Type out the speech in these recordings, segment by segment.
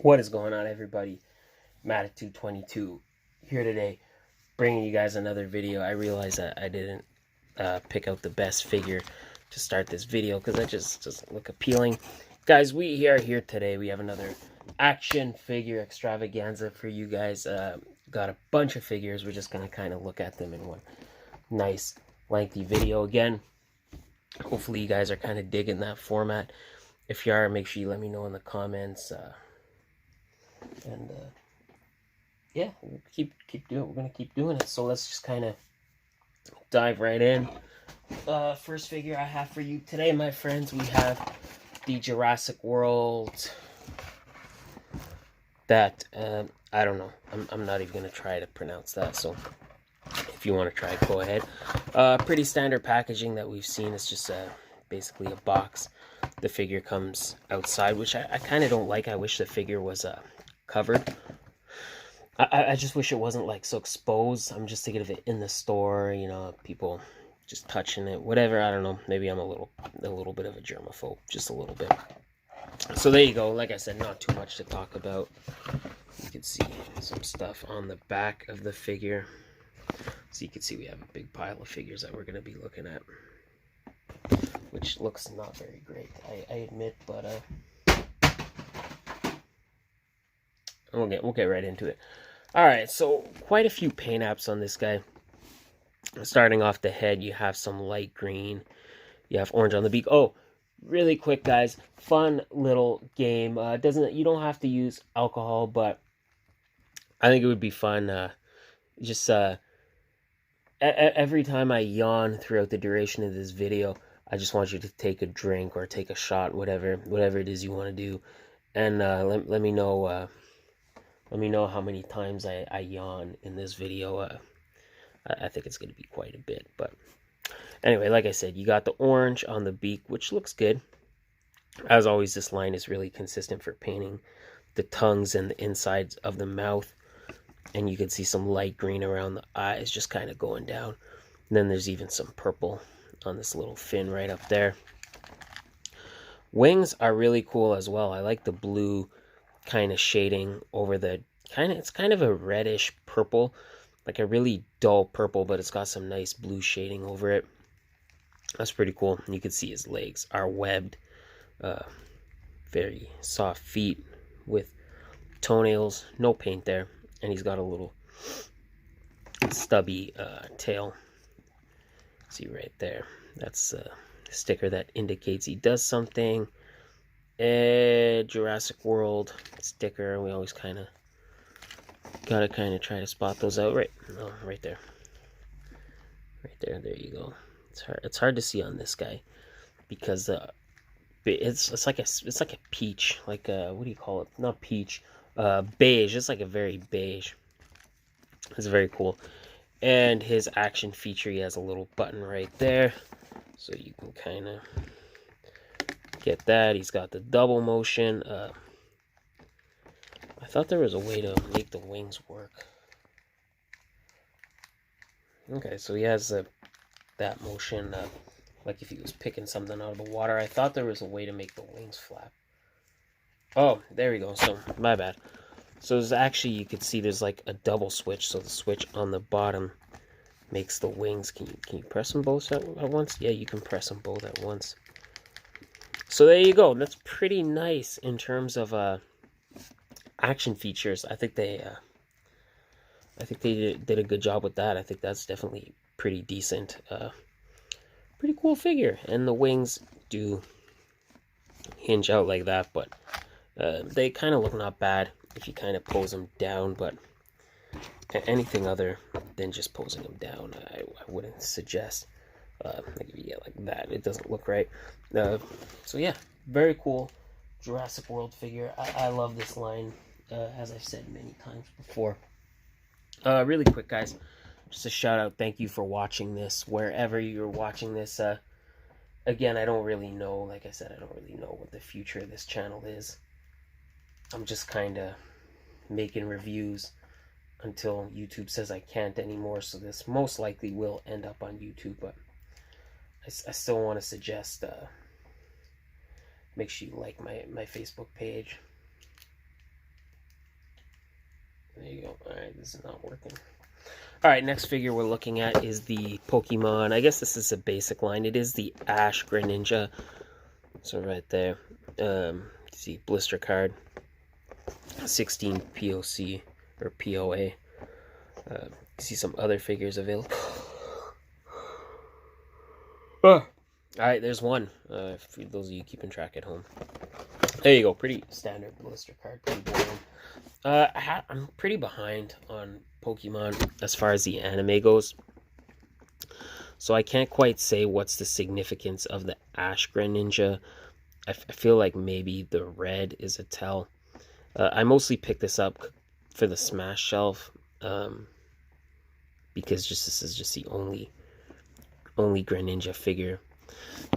What is going on, everybody? Matitude22 here today, bringing you guys another video. I realized that I didn't pick out the best figure to start this video because that just doesn't look appealing. Guys, we are here today. We have another action figure extravaganza for you guys. Got a bunch of figures. We're just going to kind of look at them in one nice, lengthy video. Again, hopefully you guys are kind of digging that format. If you are, make sure you let me know in the comments. Yeah, we'll keep doing. We're gonna keep doing it. So let's just kind of dive right in. First figure I have for you today, my friends, we have the Jurassic World. That I don't know. I'm not even gonna try to pronounce that. So if you want to try, go ahead. Pretty standard packaging that we've seen. It's just basically a box. The figure comes outside, which I kind of don't like. I wish the figure was covered. I just wish it wasn't like so exposed. I'm just thinking of it in the store, you know, people just touching it, whatever. I don't know. Maybe I'm a little bit of a germaphobe, just a little bit. So there you go. Like I said, not too much to talk about. You can see some stuff on the back of the figure. So you can see we have a big pile of figures that we're going to be looking at, which looks not very great, I admit, but we'll get right into it. All right, so quite a few paint apps on this guy. Starting off the head, you have some light green. You have orange on the beak. Oh, really quick, guys. Fun little game. You don't have to use alcohol, but I think it would be fun. Every time I yawn throughout the duration of this video, I just want you to take a drink or take a shot, whatever it is you want to do, and let me know. Let me know how many times I yawn in this video. I think it's going to be quite a bit. But anyway, like I said, you got the orange on the beak, which looks good. As always, this line is really consistent for painting the tongues and the insides of the mouth. And you can see some light green around the eyes just kind of going down. And then there's even some purple on this little fin right up there. Wings are really cool as well. I like the blue kind of shading over the it's kind of a reddish purple, like a really dull purple, but it's got some nice blue shading over it. That's pretty cool. And you can see his legs are webbed, very soft feet with toenails, no paint there, and he's got a little stubby tail. See right there, that's a sticker that indicates he does something. Jurassic World sticker. We always gotta try to spot those out. Right there. There you go. It's hard to see on this guy because it's like a peach, like what do you call it? Not peach, beige. It's like a very beige. It's very cool. And his action feature, he has a little button right there, so you can kind of get that. He's got the double motion. I thought there was a way to make the wings work. Okay, so he has that motion, like if he was picking something out of the water. I thought there was a way to make the wings flap. Oh, there we go. So, my bad. So there's actually, you can see there's like a double switch. So the switch on the bottom makes the wings. Can you press them both at once? Yeah, you can press them both at once. So there you go. That's pretty nice in terms of action features. I think they did a good job with that. I think that's definitely pretty decent. Pretty cool figure. And the wings do hinge out like that, but they kind of look not bad if you kind of pose them down. But anything other than just posing them down, I wouldn't suggest. Like if you get like that, it doesn't look right. So yeah, very cool Jurassic World figure. I love this line, as I've said many times before. Really quick, guys, just a shout out. Thank you for watching this wherever you're watching this. Again, I don't really know. Like I said, I don't really know what the future of this channel is. I'm just kind of making reviews until YouTube says I can't anymore. So this most likely will end up on YouTube, but I still want to suggest make sure you like my Facebook page. There you go. Alright, this is not working. Alright, next figure we're looking at is the Pokemon. I guess this is a basic line. It is the Ash Greninja. So right there. See, blister card. 16 POC or POA. See some other figures available. Alright, there's one. For those of you keeping track at home. There you go. Pretty standard blister card. Pretty boring. I'm pretty behind on Pokemon as far as the anime goes. So I can't quite say what's the significance of the Ash Greninja. I feel like maybe the red is a tell. I mostly picked this up for the Smash shelf. Because this is just the only Greninja figure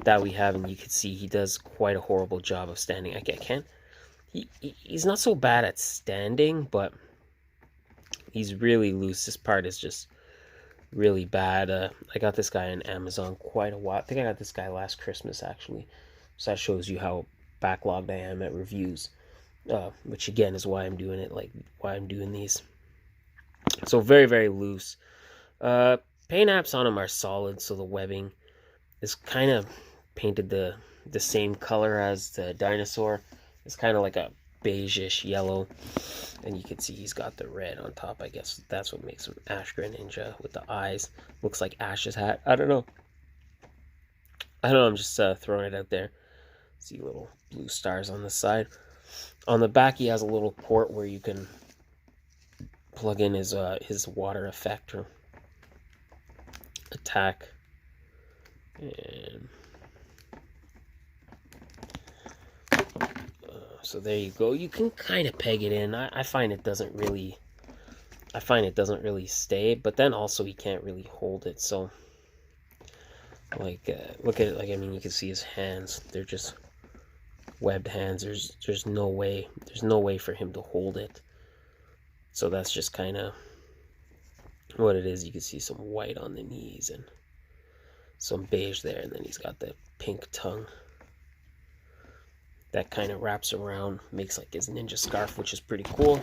that we have, and you can see he does quite a horrible job of standing. I can't. He's not so bad at standing, but he's really loose. This part is just really bad. I got this guy on Amazon quite a while. I think I got this guy last Christmas, actually. So that shows you how backlogged I am at reviews. Which again is why I'm doing it, like why I'm doing these. So very, very loose. Paint apps on them are solid, so the webbing is kind of painted the same color as the dinosaur. It's kind of like a beige-ish yellow, and you can see he's got the red on top. I guess that's what makes him Ash Greninja with the eyes. Looks like Ash's hat. I don't know. I'm just throwing it out there. See little blue stars on the side. On the back, he has a little port where you can plug in his water effect or attack. And so there you go. You can kind of peg it in. I find it doesn't really. I find it doesn't really stay, but then also he can't really hold it. So, like, look at it. Like, I mean, you can see his hands. They're just webbed hands. There's no way. There's no way for him to hold it. So that's just kind of what it is. You can see some white on the knees and some beige there, and then he's got the pink tongue that kind of wraps around, makes like his ninja scarf, which is pretty cool.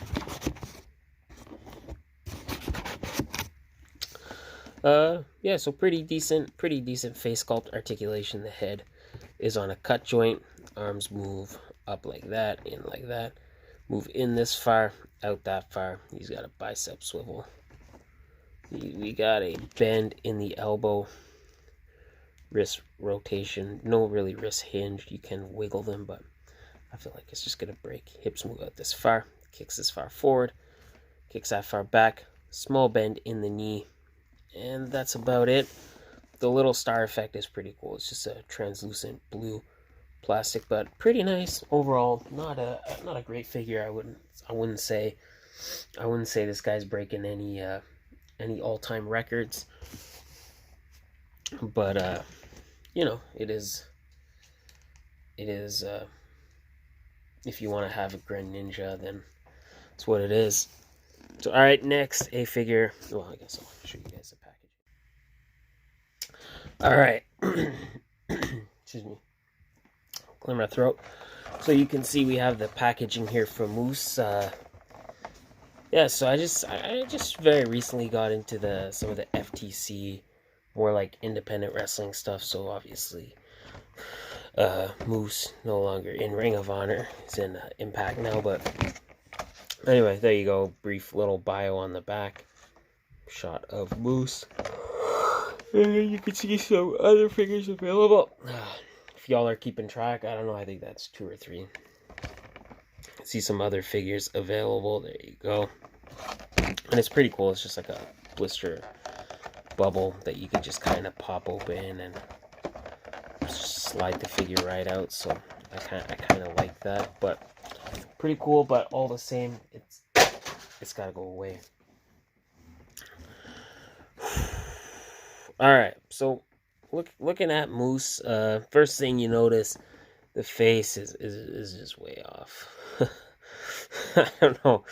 Yeah, so pretty decent face sculpt articulation. The head is on a cut joint. Arms move up like that, in like that. Move in this far, out that far. He's got a bicep swivel. We got a bend in the elbow. Wrist rotation. No really wrist hinge. You can wiggle them, but I feel like it's just going to break. Hips move out this far. Kicks this far forward. Kicks that far back. Small bend in the knee. And that's about it. The little star effect is pretty cool. It's just a translucent blue plastic, but pretty nice overall. Not a great figure. I wouldn't say this guy's breaking any all-time records. But you know, it is if you want to have a Greninja, then it's what it is. So alright, next a figure. Well, I guess I'll show you guys the package. Alright. Excuse me. Clear my throat. So you can see we have the packaging here for Moose. Yeah, so I just very recently got into some of the FTC, more like independent wrestling stuff. So obviously, Moose no longer in Ring of Honor. He's in Impact now. But anyway, there you go. Brief little bio on the back. Shot of Moose. And you can see some other figures available. If y'all are keeping track, I don't know. I think that's 2 or 3. See some other figures available. There you go. And it's pretty cool. It's just like a blister bubble that you can just kind of pop open and just slide the figure right out. So I kind of like that. But pretty cool. But all the same, it's got to go away. All right. So looking at Moose, first thing you notice, the face is just way off. I don't know.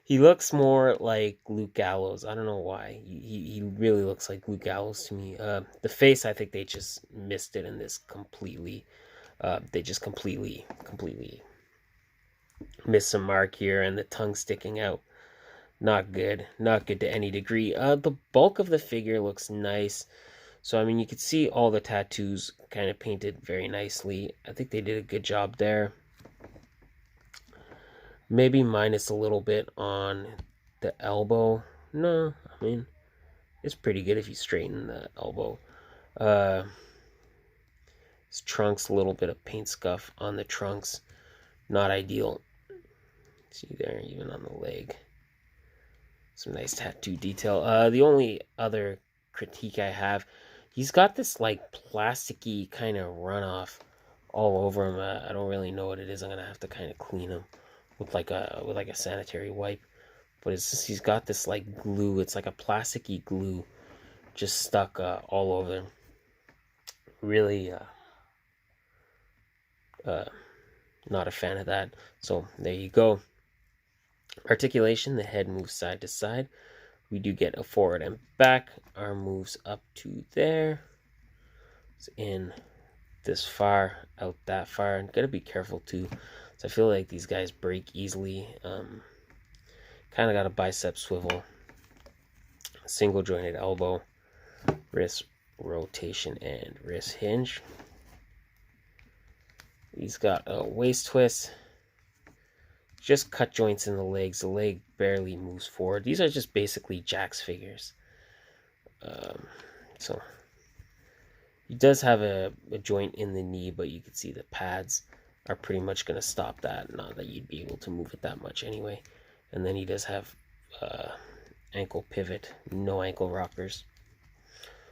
He looks more like Luke Gallows. I don't know why. He really looks like Luke Gallows to me. The face, I think they just missed it in this completely. They just completely missed some mark here, and the tongue sticking out. Not good. Not good to any degree. The bulk of the figure looks nice. So, I mean, you can see all the tattoos kind of painted very nicely. I think they did a good job there. Maybe minus a little bit on the elbow. No, I mean, it's pretty good if you straighten the elbow. His trunks, a little bit of paint scuff on the trunks. Not ideal. See there, even on the leg. Some nice tattoo detail. The only other critique I have, he's got this like plasticky kind of runoff all over him. I don't really know what it is. I'm gonna have to kind of clean him with like a sanitary wipe. But it's just, he's got this like glue. It's like a plasticky glue just stuck all over him. Really not a fan of that. So there you go. Articulation, the head moves side to side. We do get a forward and back. Arm moves up to there. It's in this far, out that far. And gotta be careful too. So I feel like these guys break easily. Kind of got a bicep swivel. Single jointed elbow. Wrist rotation and wrist hinge. He's got a waist twist. Just cut joints in the legs. The leg barely moves forward. These are just basically Jack's figures. So he does have a joint in the knee, but you can see the pads are pretty much going to stop that. Not that you'd be able to move it that much anyway. And then he does have ankle pivot, no ankle rockers.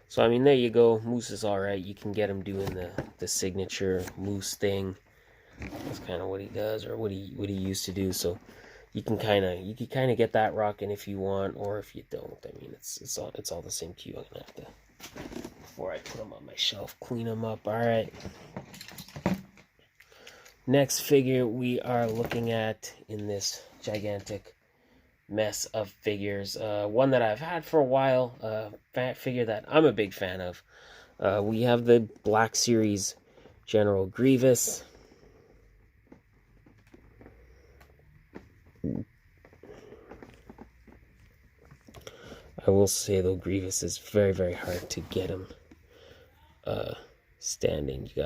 So I mean, there you go. Moose is all right. You can get him doing the signature Moose thing. That's kind of what he does, or what he used to do. So you can kind of get that rocking if you want, or if you don't. I mean, it's all the same to you. I'm gonna have to, before I put them on my shelf, clean them up. All right. Next figure we are looking at in this gigantic mess of figures, one that I've had for a while, figure that I'm a big fan of. We have the Black Series General Grievous. I will say though, Grievous is very, very hard to get him standing. You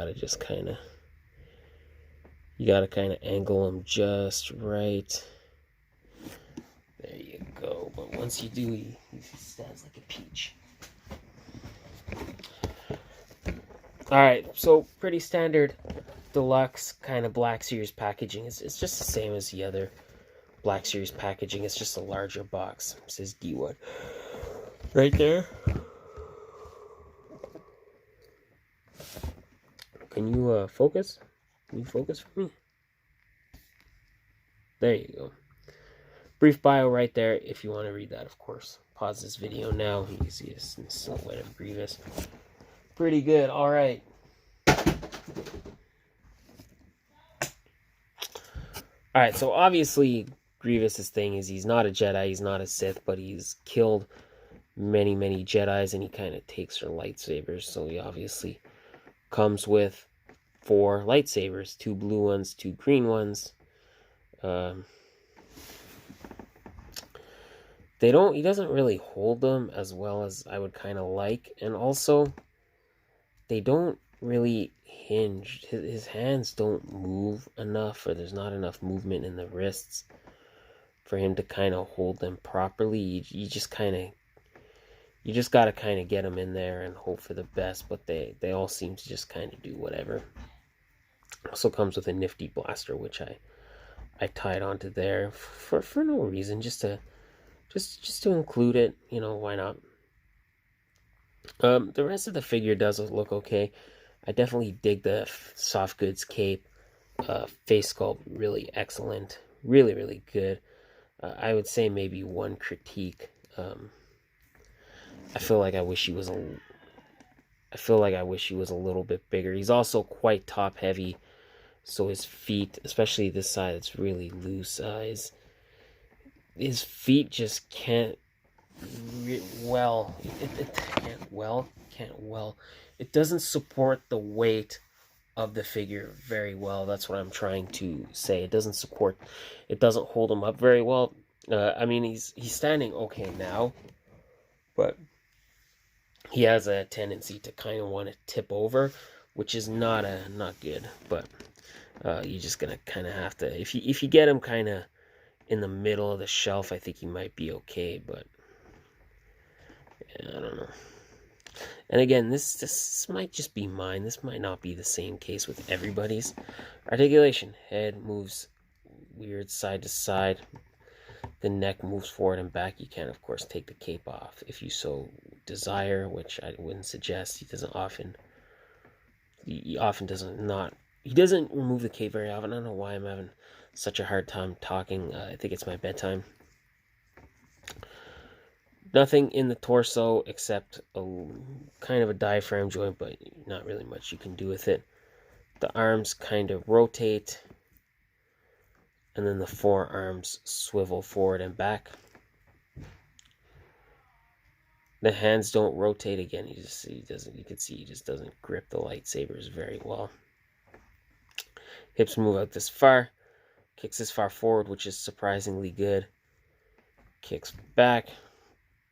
gotta kind of angle him just right. There you go. But once you do, he stands like a peach. Alright, so pretty standard deluxe kind of Black Series packaging. It's just the same as the other Black Series packaging. It's just a larger box. It says D1 right there. Can you focus? Can you focus for me? There you go. Brief bio right there if you want to read that, of course. Pause this video now. You can see a silhouette of Grievous. Pretty good. All right. All right, so obviously Grievous's thing is he's not a Jedi, he's not a Sith, but he's killed many, many Jedis, and he kind of takes their lightsabers. So he obviously comes with 4 lightsabers, 2 blue ones, 2 green ones. He doesn't really hold them as well as I would kind of like, and also they don't really hinge. His hands don't move enough, or there's not enough movement in the wrists for him to kind of hold them properly. You just got to kind of get them in there and hope for the best, but they all seem to just kind of do whatever. Also comes with a nifty blaster, which I tied onto there for no reason, just to include it. You know, why not? The rest of the figure does look okay. I definitely dig the soft goods cape. Face sculpt, really excellent. Really, really good. I would say maybe one critique. I feel like I wish he was a little bit bigger. He's also quite top heavy, so his feet, especially this side, it's really loose. His feet just can't it doesn't support the weight of the figure very well. That's what I'm trying to say. It doesn't hold him up very well. I mean, he's standing okay now, but he has a tendency to kind of want to tip over, which is not good. But you're just gonna kind of have to, if you get him kind of in the middle of the shelf, I think he might be okay. But yeah, I don't know. And again, this might just be mine. This might not be the same case with everybody's. Articulation: head moves weird side to side. The neck moves forward and back. You can, of course, take the cape off if you so desire, which I wouldn't suggest. He doesn't remove the cape very often. I don't know why I'm having such a hard time talking. I think it's my bedtime. Nothing in the torso except a kind of a diaphragm joint, but not really much you can do with it. The arms kind of rotate, and then the forearms swivel forward and back. The hands don't rotate again. You can see he just doesn't grip the lightsabers very well. Hips move out this far. Kicks this far forward, which is surprisingly good. Kicks back.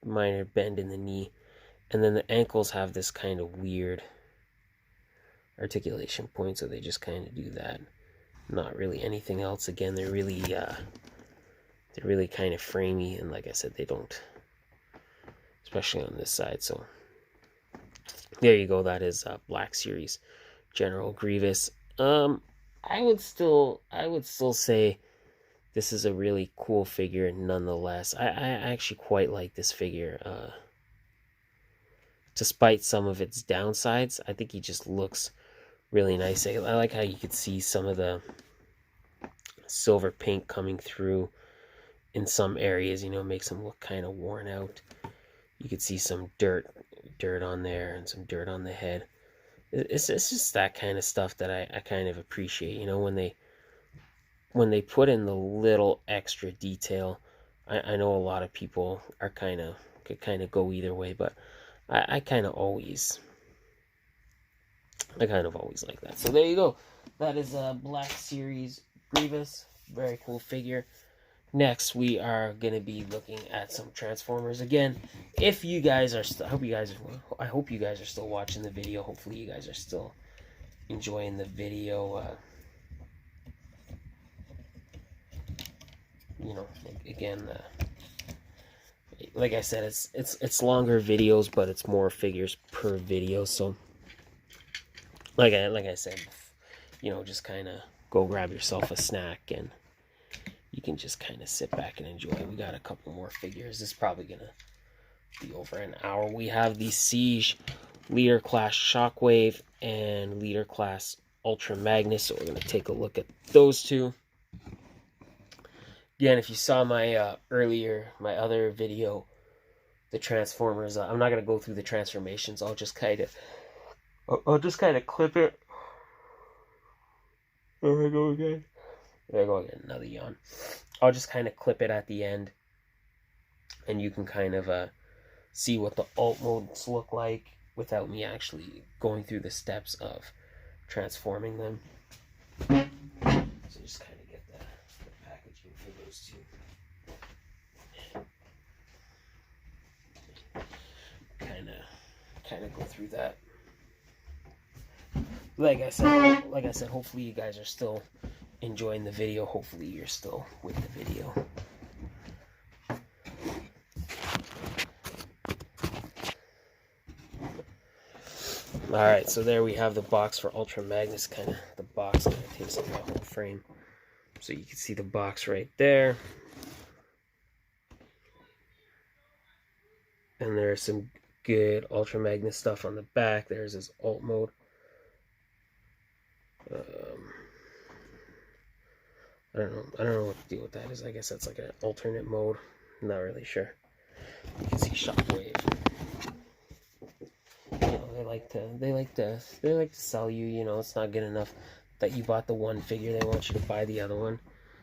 Minor bend in the knee. And then the ankles have this kind of weird articulation point, so they just kind of do that. Not really anything else. Again, they're really kind of framey, and like I said, they don't, especially on this side. So there you go. That is Black Series General Grievous. I would still say this is a really cool figure nonetheless. I actually quite like this figure. Despite some of its downsides, I think he just looks really nice. I like how you could see some of the silver paint coming through in some areas, makes him look kind of worn out. You could see some dirt on there and some dirt on the head. It's just that kind of stuff that I kind of appreciate, when they put in the little extra detail. I know a lot of people are could kind of go either way, but I kind of always like that. So there you go. That is a Black Series Grievous. Very cool figure. Next, we are going to be looking at some Transformers. Again, if you guys are I hope you guys are still watching the video. Hopefully you guys are still enjoying the video. Again, like I said, it's longer videos, but it's more figures per video. So like I said, just kind of go grab yourself a snack and you can just kind of sit back and enjoy. We got a couple more figures. This is probably gonna be over an hour. We have the Siege Leader Class Shockwave and Leader Class Ultra Magnus. So we're gonna take a look at those two. Again, if you saw my other video, the Transformers, I'm not gonna go through the transformations. I'll just kind of clip it. There I go again. Another yawn. I'll just kind of clip it at the end, and you can kind of see what the alt modes look like without me actually going through the steps of transforming them. So just kind of get the packaging for those two. Kind of go through that. Like I said, hopefully you guys are still enjoying the video. Hopefully you're still with the video. Alright, so there we have the box for Ultra Magnus. The box kind of takes up my whole frame. So you can see the box right there. And there's some good Ultra Magnus stuff on the back. There's his alt mode. I don't know what the deal with that is. I guess that's like an alternate mode. I'm not really sure. You can see Shockwave. They like to sell you. It's not good enough that you bought the one figure. They want you to buy the other one.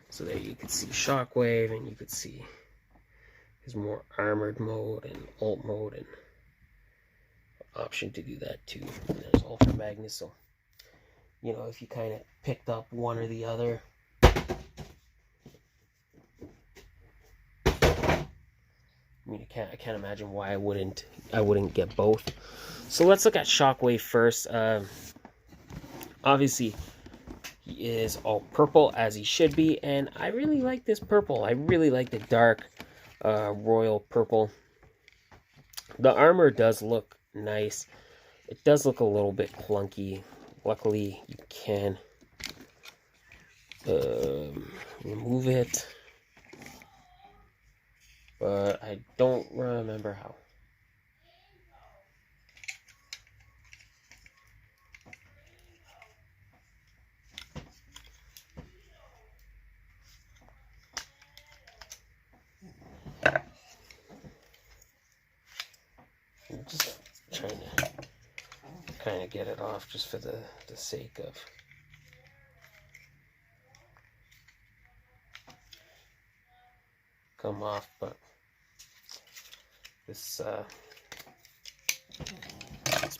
So there you can see Shockwave, and you could see his more armored mode and alt mode, and option to do that too. And there's Ultra Magnus. So if you kind of picked up one or the other, mean, I can't imagine why I wouldn't get both. So let's look at Shockwave first. Obviously, he is all purple, as he should be, and I really like this purple. I really like the dark royal purple. The armor does look nice. It does look a little bit clunky. Luckily, you can remove it, but I don't remember how. I'm just trying to kind of get it off just for the sake of come off, but this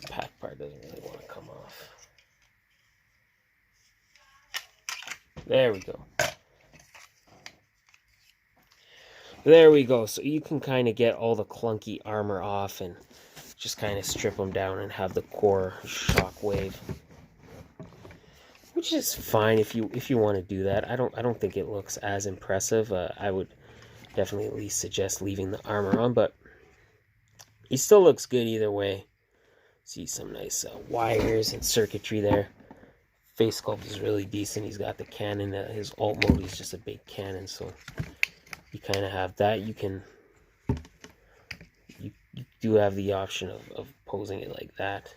pad part doesn't really want to come off. There we go. There we go. So you can kind of get all the clunky armor off and just kind of strip them down and have the core Shockwave, which is fine if you want to do that. I don't think it looks as impressive. I would definitely at least suggest leaving the armor on, but he still looks good either way. See some nice wires and circuitry there. Face sculpt is really decent. He's got the cannon. His alt mode is just a big cannon, so you kind of have that. You can you do have the option of posing it like that,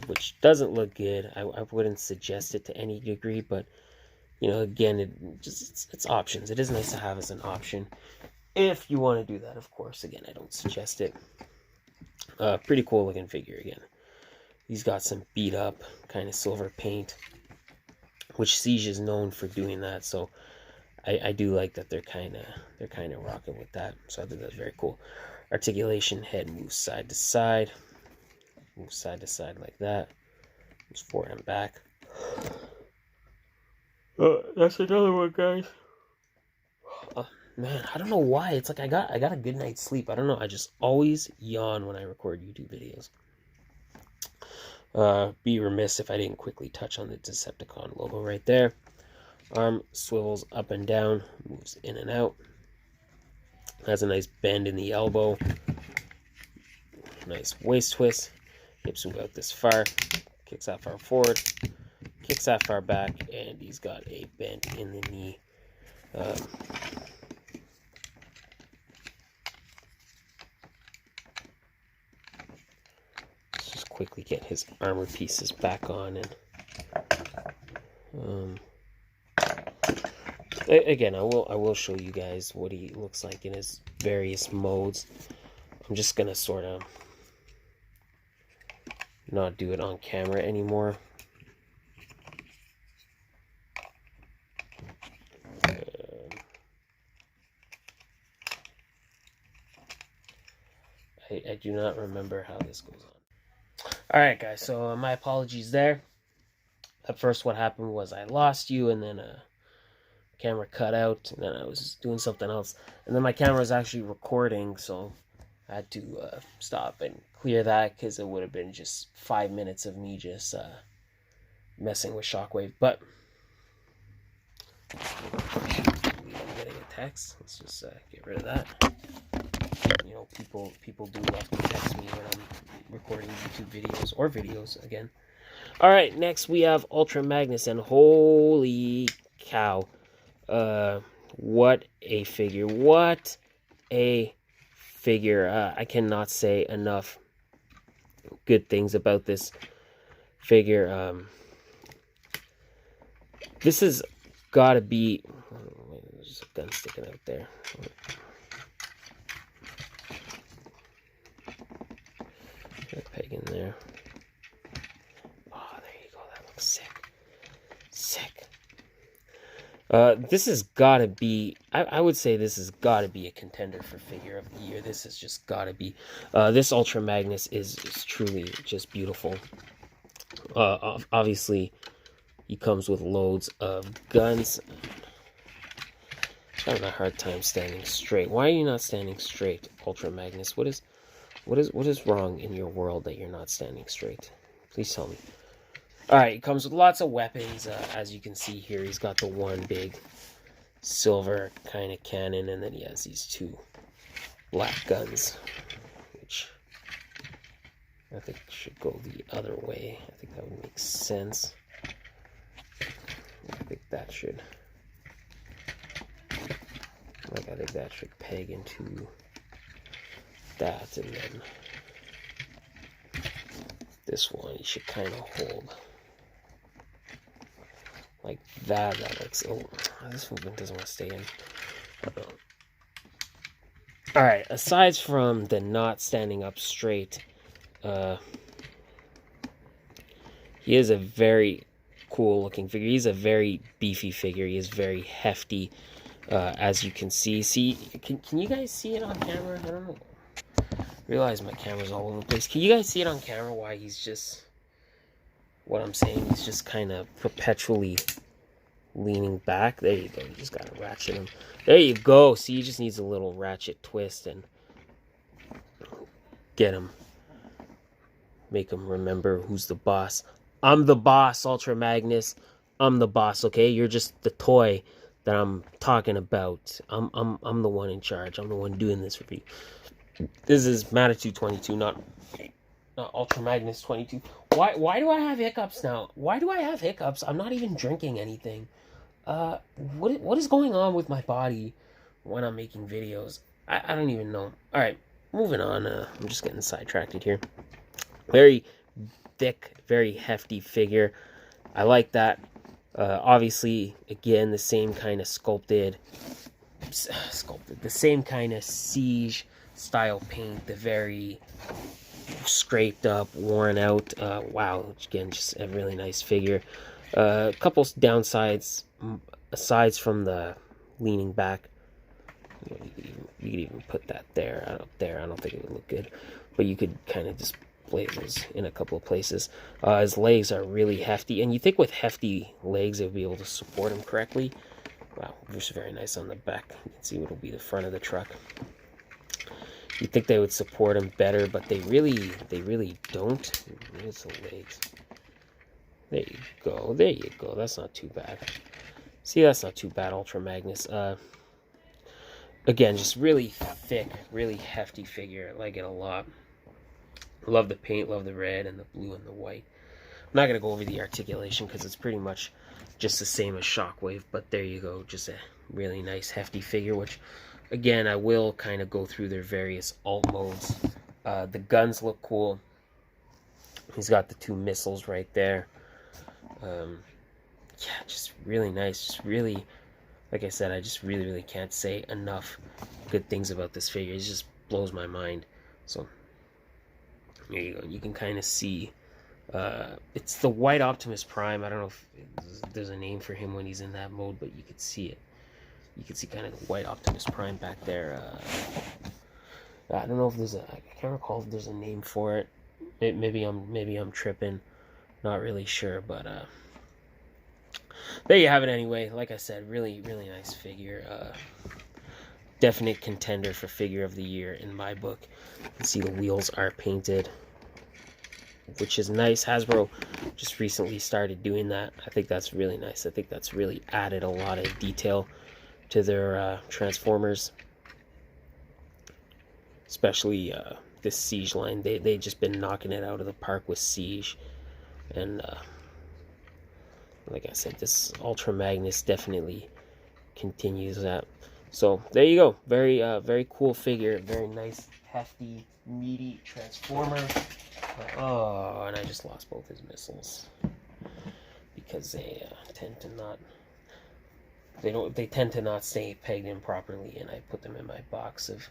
which doesn't look good. I wouldn't suggest it to any degree, but you know, again, it's options. It is nice to have as an option if you want to do that. Of course, again, I don't suggest it. Pretty cool looking figure again. He's got some beat up kind of silver paint, which Siege is known for doing that. So I do like that they're kind of rocking with that. So I think that's very cool. Articulation, head moves side to side. Moves side to side like that. Moves forward and back. That's another one, guys. Man, I don't know why. It's like I got a good night's sleep. I don't know. I just always yawn when I record YouTube videos. Be remiss if I didn't quickly touch on the Decepticon logo right there. Arm swivels up and down, moves in and out. Has a nice bend in the elbow. Nice waist twist. Hips move out this far. Kicks that far forward. Kicks that far back. And he's got a bend in the knee. Let's just quickly get his armor pieces back on. And again, I will show you guys what he looks like in his various modes. I'm just gonna sort of not do it on camera anymore. I do not remember how this goes on. Alright guys, so my apologies there. At first what happened was I lost you, and then camera cut out, and then I was doing something else, and then my camera was actually recording, so I had to stop and clear that, because it would have been just 5 minutes of me just messing with Shockwave. But I'm getting a text. Let's just get rid of that. You know, people do love to text me when I'm recording YouTube videos, or videos again. All right, next we have Ultra Magnus, and holy cow. What a figure. What a figure. I cannot say enough good things about this figure. This has got to be... There's a gun sticking out there. Put a peg in there. Oh, there you go. That looks sick. Sick. This has got to be, I would say this has got to be a contender for figure of the year. This has just got to be. This Ultra Magnus is truly just beautiful. Obviously, he comes with loads of guns. Having a hard time standing straight. Why are you not standing straight, Ultra Magnus? What is wrong in your world that you're not standing straight? Please tell me. Alright, it comes with lots of weapons. As you can see here, he's got the one big silver kind of cannon, and then he has these two black guns, which I think should go the other way. I think that would make sense. I think that should peg into that, and then this one you should kind of hold like that. That looks, oh, this movement doesn't want to stay in. Alright, aside from the not standing up straight, he is a very cool looking figure. He's a very beefy figure. He is very hefty, as you can see. Can you guys see it on camera? I don't know. Realize my camera's all over the place. Can you guys see it on camera why he's just, what I'm saying, he's just kind of perpetually leaning back? There you go. You just gotta ratchet him. There you go. See, he just needs a little ratchet twist and get him. Make him remember who's the boss. I'm the boss, Ultra Magnus. I'm the boss, okay? You're just the toy that I'm talking about. I'm the one in charge. I'm the one doing this for you. This is Matitude 22, not Ultra Magnus 22. Why do I have hiccups now? Why do I have hiccups? I'm not even drinking anything. What is going on with my body when I'm making videos? I don't even know. Alright, moving on. I'm just getting sidetracked here. Very thick, very hefty figure. I like that. Obviously, again, the same kind of sculpted, the same kind of siege style paint, the very scraped up, worn out. Wow, again, just a really nice figure. A couple downsides, aside from the leaning back. You could even put that there, up there. I don't think it would look good, but you could kind of display those in a couple of places. His legs are really hefty, and you think with hefty legs they would be able to support him correctly. Wow, just very nice on the back. You can see what will be the front of the truck. You'd think they would support him better, but they really don't. Here's the legs. There you go. There you go. That's not too bad. See, that's not too bad, Ultra Magnus. Again, just really thick, really hefty figure. I like it a lot. Love the paint, love the red and the blue and the white. I'm not going to go over the articulation because it's pretty much just the same as Shockwave, but there you go. Just a really nice, hefty figure, which, again, I will kind of go through their various alt modes. The guns look cool. He's got the two missiles right there. Yeah, just really nice. Just really, like I said, I just really can't say enough good things about this figure. It just blows my mind. So, there you go. You can kind of see. It's the White Optimus Prime. I don't know if there's a name for him when he's in that mode, but you could see it. You can see kind of the White Optimus Prime back there. I don't know if there's I can't recall if there's a name for it. Maybe I'm tripping. Not really sure, but there you have it anyway. Like I said, really nice figure. Definite contender for figure of the year in my book. You can see the wheels are painted, which is nice. Hasbro just recently started doing that. I think that's really nice. I think that's really added a lot of detail to their Transformers, especially this Siege line. They've just been knocking it out of the park with Siege, and like I said, this Ultra Magnus definitely continues that. So there you go. Very cool figure. Very nice, hefty, meaty Transformer. Oh, and I just lost both his missiles because they tend to not. They tend to not stay pegged in properly, and I put them in my box of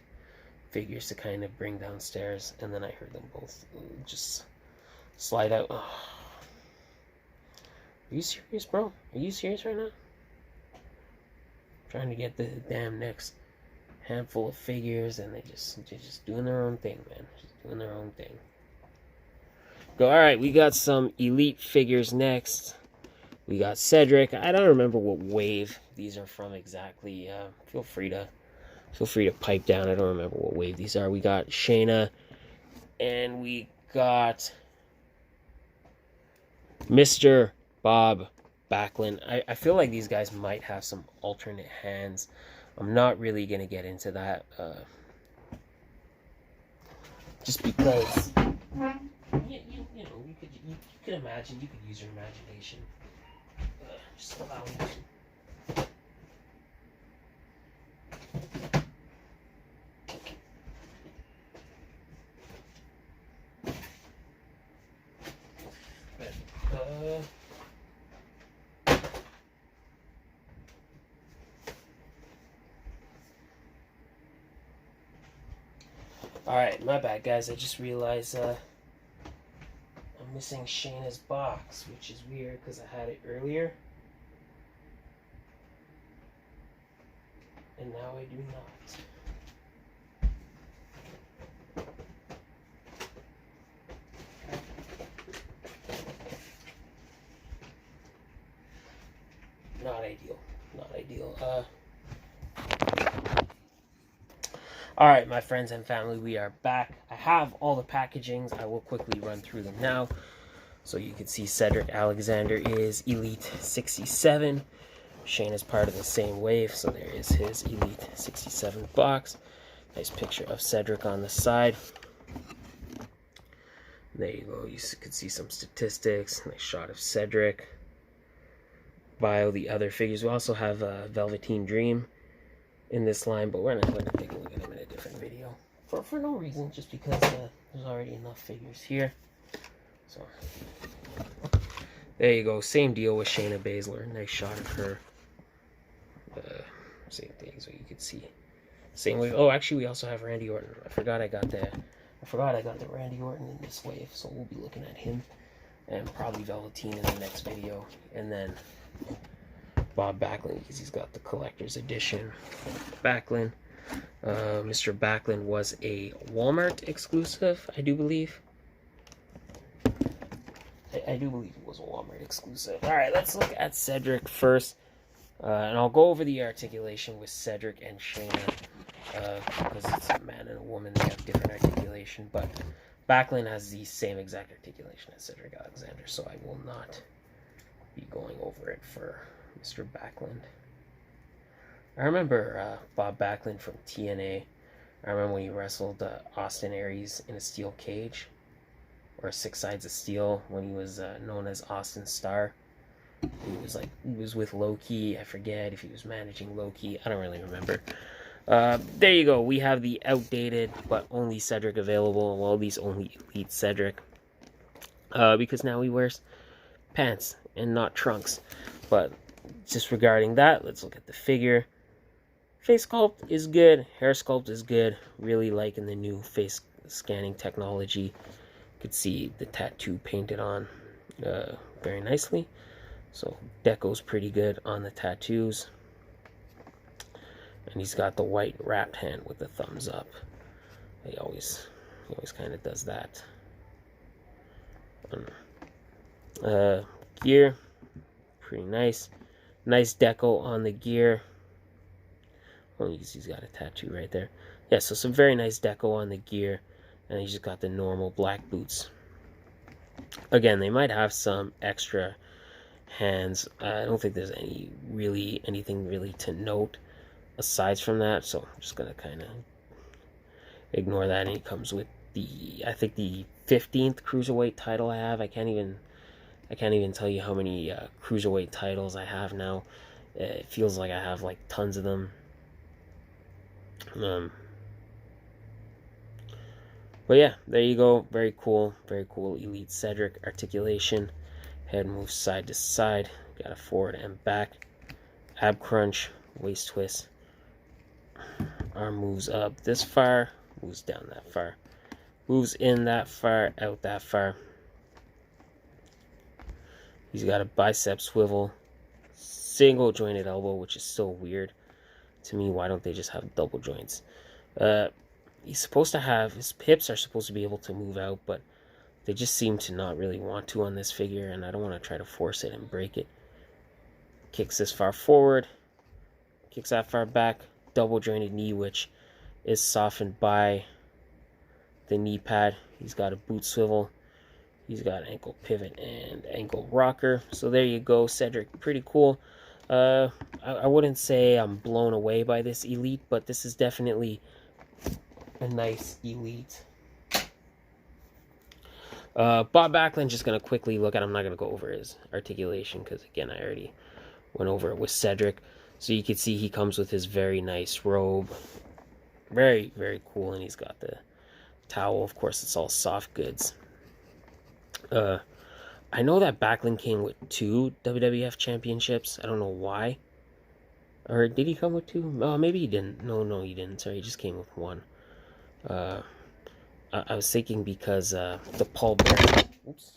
figures to kind of bring downstairs, and then I heard them both just slide out. Oh. Are you serious, bro? Are you serious right now? Trying to get the damn next handful of figures, and they're just doing their own thing, man. Just doing their own thing. Go. All right, we got some Elite figures next. We got Cedric. I don't remember what wave these are from exactly. Feel free to pipe down. I don't remember what wave these are. We got Shayna, and we got Mr. Bob Backlund. I feel like these guys might have some alternate hands. I'm not really gonna get into that, just because you know you could imagine, you could use your imagination. Just allow me to. Alright, my bad, guys. I just realized I'm missing Shayna's box, which is weird because I had it earlier. And now I do not. Not ideal. Not ideal. Alright, my friends and family, we are back. I have all the packagings. I will quickly run through them now. So you can see Cedric Alexander is Elite 67. Shane is part of the same wave, so there is his Elite 67 box. Nice picture of Cedric on the side. There you go. You can see some statistics. Nice shot of Cedric. Bio the other figures. We also have Velveteen Dream in this line, but we're not going to take a look at him in a different video. For no reason, just because there's already enough figures here. So there you go. Same deal with Shayna Baszler. Nice shot of her. Same thing, so you can see. Same wave. Oh, actually, we also have Randy Orton. I forgot I got the Randy Orton in this wave, so we'll be looking at him, and probably Velveteen in the next video, and then Bob Backlund, because he's got the collector's edition. Backlund. Mr. Backlund was a Walmart exclusive, I do believe. I do believe it was a Walmart exclusive. Alright, let's look at Cedric first. And I'll go over the articulation with Cedric and Shayna. Because it's a man and a woman, they have different articulation. But Backlund has the same exact articulation as Cedric Alexander, so I will not be going over it for Mr. Backlund. I remember Bob Backlund from TNA. I remember when he wrestled Austin Aries in a steel cage, or Six Sides of Steel, when he was known as Austin Starr. He was with Loki. I forget if he was managing Loki. I don't really remember. There you go. We have the outdated but only Cedric available. Well, at least only Elite Cedric. Because now he wears pants and not trunks. But disregarding that, let's look at the figure. Face sculpt is good. Hair sculpt is good. Really liking the new face scanning technology. You could see the tattoo painted on very nicely. So deco's pretty good on the tattoos. And he's got the white wrapped hand with the thumbs up. He always kind of does that. Gear, pretty nice. Nice deco on the gear. Oh, you can see he's got a tattoo right there. Yeah, so some very nice deco on the gear. And he's just got the normal black boots. Again, they might have some extra hands. I don't think there's anything really to note aside from that, so I'm just gonna kind of ignore that. And he comes with I think the 15th cruiserweight title I have. I can't even tell you how many cruiserweight titles I have now. It feels like I have like tons of them. But yeah, there you go. Very cool Elite Cedric articulation. Head moves side to side. Got a forward and back. Ab crunch, waist twist. Arm moves up this far, moves down that far. Moves in that far, out that far. He's got a bicep swivel. Single jointed elbow, which is so weird to me. Why don't they just have double joints? He's supposed to have, his hips are supposed to be able to move out, but they just seem to not really want to on this figure, and I don't want to try to force it and break it. kicks this far forward, kicks that far back, double jointed knee, which is softened by the knee pad. He's got a boot swivel. He's got ankle pivot and ankle rocker. So there you go, Cedric. Pretty cool. I wouldn't say I'm blown away by this elite, but this is definitely a nice elite. Bob Backlund, just going to quickly look at him. I'm not going to go over his articulation because, again, I already went over it with Cedric. So you can see he comes with his very nice robe. Very, very cool. And he's got the towel. Of course, it's all soft goods. I know that Backlund came with 2 WWF championships. I don't know why. Or did he come with 2? Oh, maybe he didn't. No, he didn't. Sorry, he just came with 1. I was thinking because the Paul Bearer... Oops.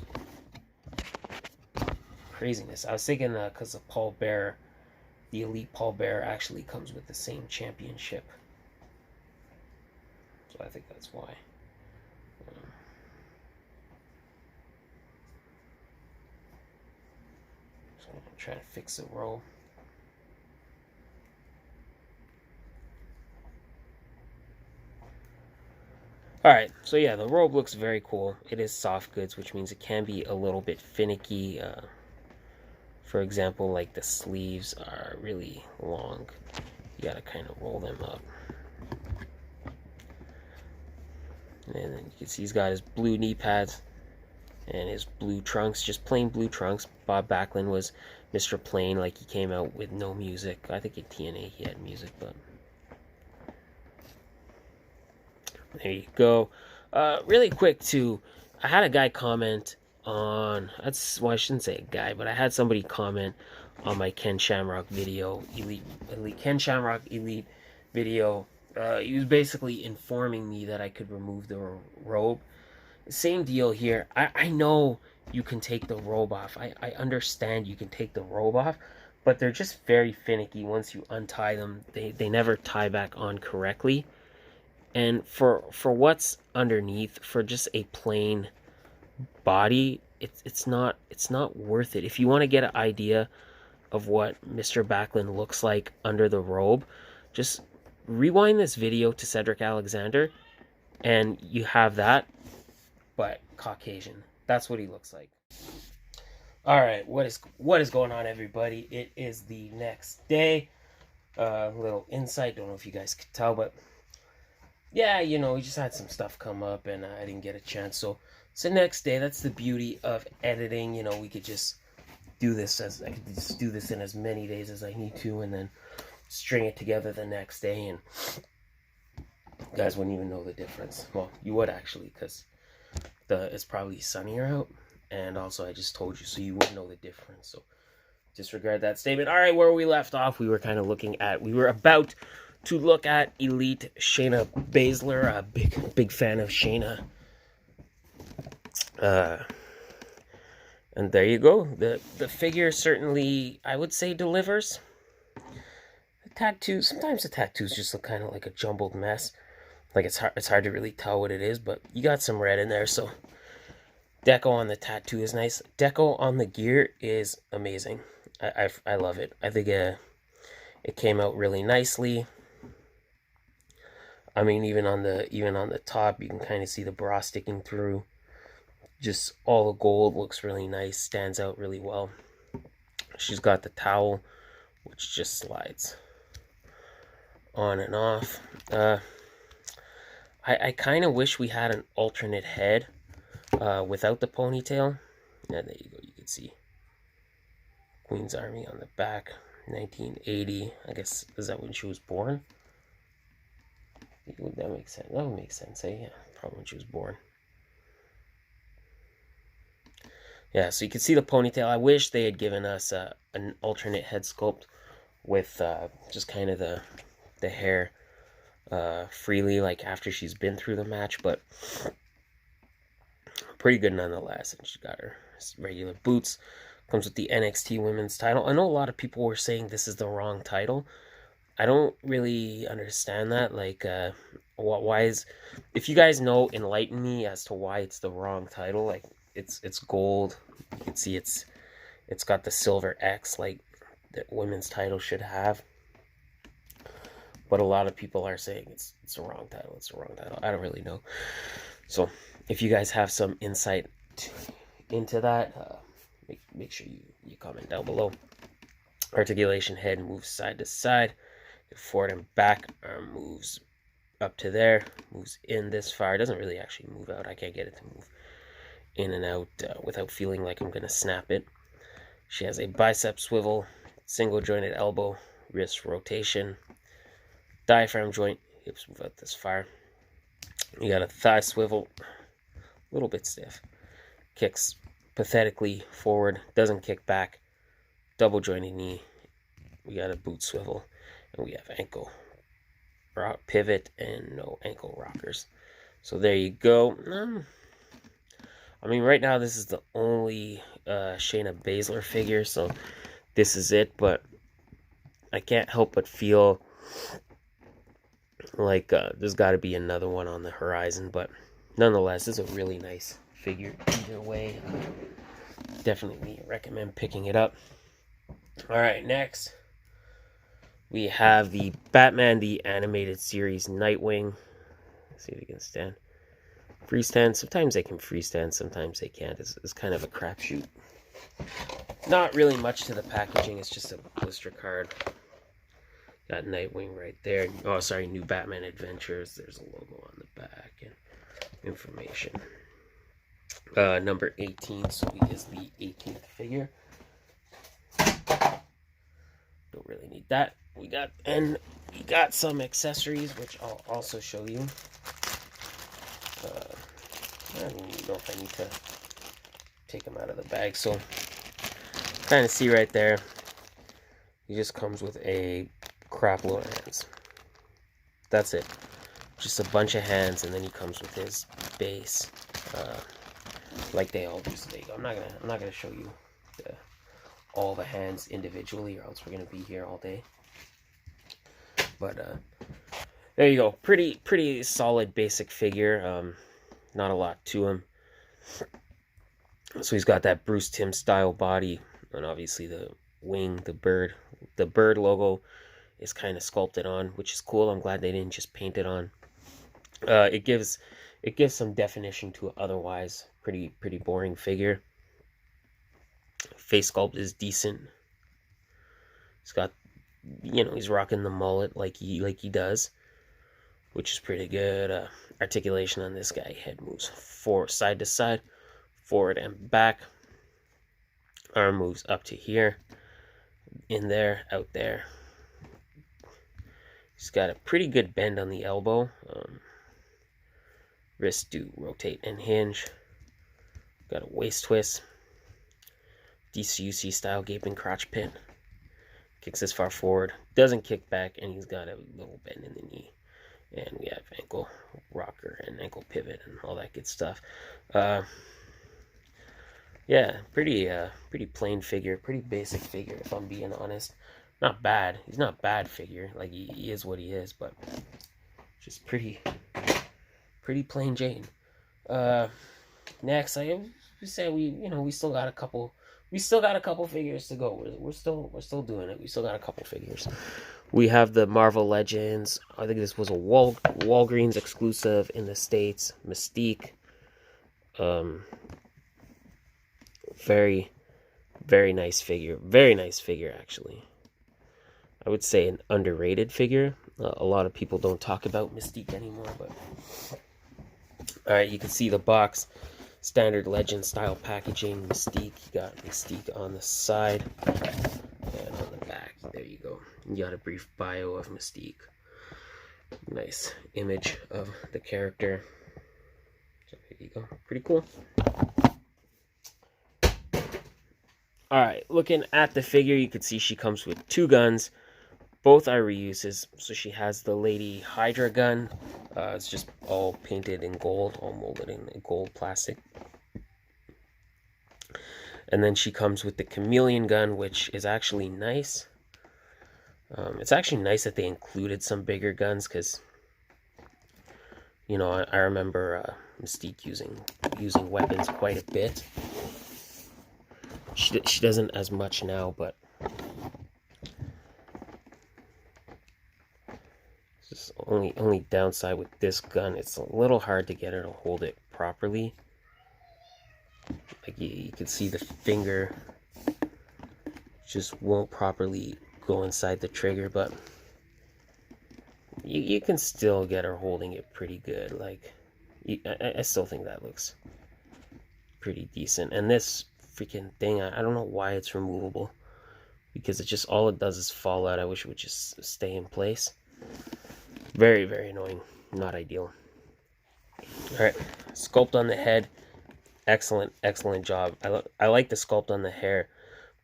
Craziness. I was thinking because the Paul Bearer, the Elite Paul Bearer actually comes with the same championship. So I think that's why. So I'm trying to fix the roll. Alright, so yeah, the robe looks very cool. It is soft goods, which means it can be a little bit finicky. For example, like the sleeves are really long. You gotta kind of roll them up. And then you can see he's got his blue knee pads and his blue trunks, just plain blue trunks. Bob Backlund was Mr. Plain, like he came out with no music. I think in TNA he had music, but... There you go. Really quick too, I had a guy comment on, well, I shouldn't say a guy, but I had somebody comment on my Ken Shamrock video, Elite Ken Shamrock Elite video. He was basically informing me that I could remove the robe. Same deal here. I know you can take the robe off. I understand you can take the robe off, but they're just very finicky once you untie them. They never tie back on correctly. And for what's underneath, for just a plain body, it's not worth it. If you want to get an idea of what Mr. Backlund looks like under the robe, just rewind this video to Cedric Alexander, and you have that, but Caucasian. That's what he looks like. All right, what is going on, everybody? It is the next day. Little insight. Don't know if you guys could tell, but. Yeah, you know, we just had some stuff come up and I didn't get a chance. So it's the next day. That's the beauty of editing. You know, we could just do this I could just do this in as many days as I need to and then string it together the next day. And you guys wouldn't even know the difference. Well, you would actually, because it's probably sunnier out. And also I just told you, so you wouldn't know the difference. So disregard that statement. All right, where we left off, we were kind of we were about to look at Elite Shayna Baszler, a big fan of Shayna. And there you go. The figure certainly, I would say, delivers. The tattoo, sometimes the tattoos just look kind of like a jumbled mess. Like it's hard to really tell what it is, but you got some red in there, so deco on the tattoo is nice. Deco on the gear is amazing. I love it. I think it came out really nicely. I mean, even on the top, you can kind of see the bra sticking through. Just all the gold looks really nice, stands out really well. She's got the towel, which just slides on and off. I kind of wish we had an alternate head without the ponytail. Yeah, there you go. You can see Queen's Army on the back, 1980. I guess, is that when she was born? Would that make sense? That would make sense, eh? Yeah, probably when she was born. Yeah, so you can see the ponytail. I wish they had given us an alternate head sculpt with just kind of the hair freely, like after she's been through the match, but pretty good nonetheless. And she got her regular boots. Comes with the NXT Women's title. I know a lot of people were saying this is the wrong title. I don't really understand that. Like, why is... If you guys know, enlighten me as to why it's the wrong title. Like, it's gold. You can see it's got the silver X. Like, the women's title should have. But a lot of people are saying it's the wrong title. It's the wrong title. I don't really know. So if you guys have some insight into that, make sure you comment down below. Articulation: head moves side to side, forward and back. Arm moves up to there, moves in this far. It doesn't really actually move out. I can't get it to move in and out without feeling like I'm gonna snap it. She has a bicep swivel, single jointed elbow, wrist rotation, diaphragm joint, hips move out this far. You got a thigh swivel, a little bit stiff, kicks pathetically forward, doesn't kick back, double jointed knee. We got a boot swivel, and we have ankle pivot and no ankle rockers. So there you go. I mean, right now this is the only Shayna Baszler figure, so this is it. But I can't help but feel like there's got to be another one on the horizon. But nonetheless, this is a really nice figure either way. Definitely recommend picking it up. All right, next we have the Batman the Animated Series Nightwing. Let's see if he can stand. Freestand. Sometimes they can freestand, sometimes they can't. It's kind of a crapshoot. Not really much to the packaging. It's just a blister card. Got Nightwing right there. Oh, sorry, New Batman Adventures. There's a logo on the back and information. Number 18, so he is the 18th figure. Don't really need that. We got some accessories, which I'll also show you. I don't even know if I need to take them out of the bag. So, kind of see right there, he just comes with a crap load of hands. That's it. Just a bunch of hands, and then he comes with his base, like they all do. So there you go. I'm not gonna show you all the hands individually, or else we're gonna be here all day. But there you go. Pretty solid basic figure. Not a lot to him. So he's got that Bruce Timm style body, and obviously the wing, the bird logo is kind of sculpted on, which is cool. I'm glad they didn't just paint it on. It gives some definition to an otherwise pretty boring figure. Face sculpt is decent. He's got, he's rocking the mullet like he does, which is pretty good. Articulation on this guy. Head moves side to side, forward and back. Arm moves up to here, in there, out there. He's got a pretty good bend on the elbow. Wrists do rotate and hinge. Got a waist twist. DCUC style gaping crotch pit. Kicks as far forward. Doesn't kick back, and he's got a little bend in the knee. And we have ankle rocker and ankle pivot and all that good stuff. Yeah, pretty plain figure, pretty basic figure, if I'm being honest. Not bad. He's not bad figure. Like, he is what he is, but just pretty plain Jane. Next, I say we still got a couple. We still got a couple figures to go. We're still doing it. We still got a couple figures. We have the Marvel Legends. I think this was a Walgreens exclusive in the States. Mystique. Very nice figure. Very nice figure, actually. I would say an underrated figure. A lot of people don't talk about Mystique anymore, but alright, you can see the box. Standard Legend style packaging. Mystique. You got Mystique on the side and on the back. There you go. You got a brief bio of Mystique. Nice image of the character. So there you go. Pretty cool. Alright, looking at the figure, you can see she comes with two guns. Both are reuses. So she has the Lady Hydra gun. It's just all painted in gold, all molded in gold plastic. And then she comes with the Chameleon gun, which is actually nice. It's actually nice that they included some bigger guns, because, I remember Mystique using weapons quite a bit. She doesn't as much now, but Just only downside with this gun, it's a little hard to get her to hold it properly. Like you can see the finger just won't properly go inside the trigger, but you can still get her holding it pretty good. Like, I still think that looks pretty decent. And this freaking thing, I don't know why it's removable, because it just, all it does is fall out. I wish it would just stay in place. Very, very annoying. Not ideal. Alright, sculpt on the head. Excellent, excellent job. I like the sculpt on the hair,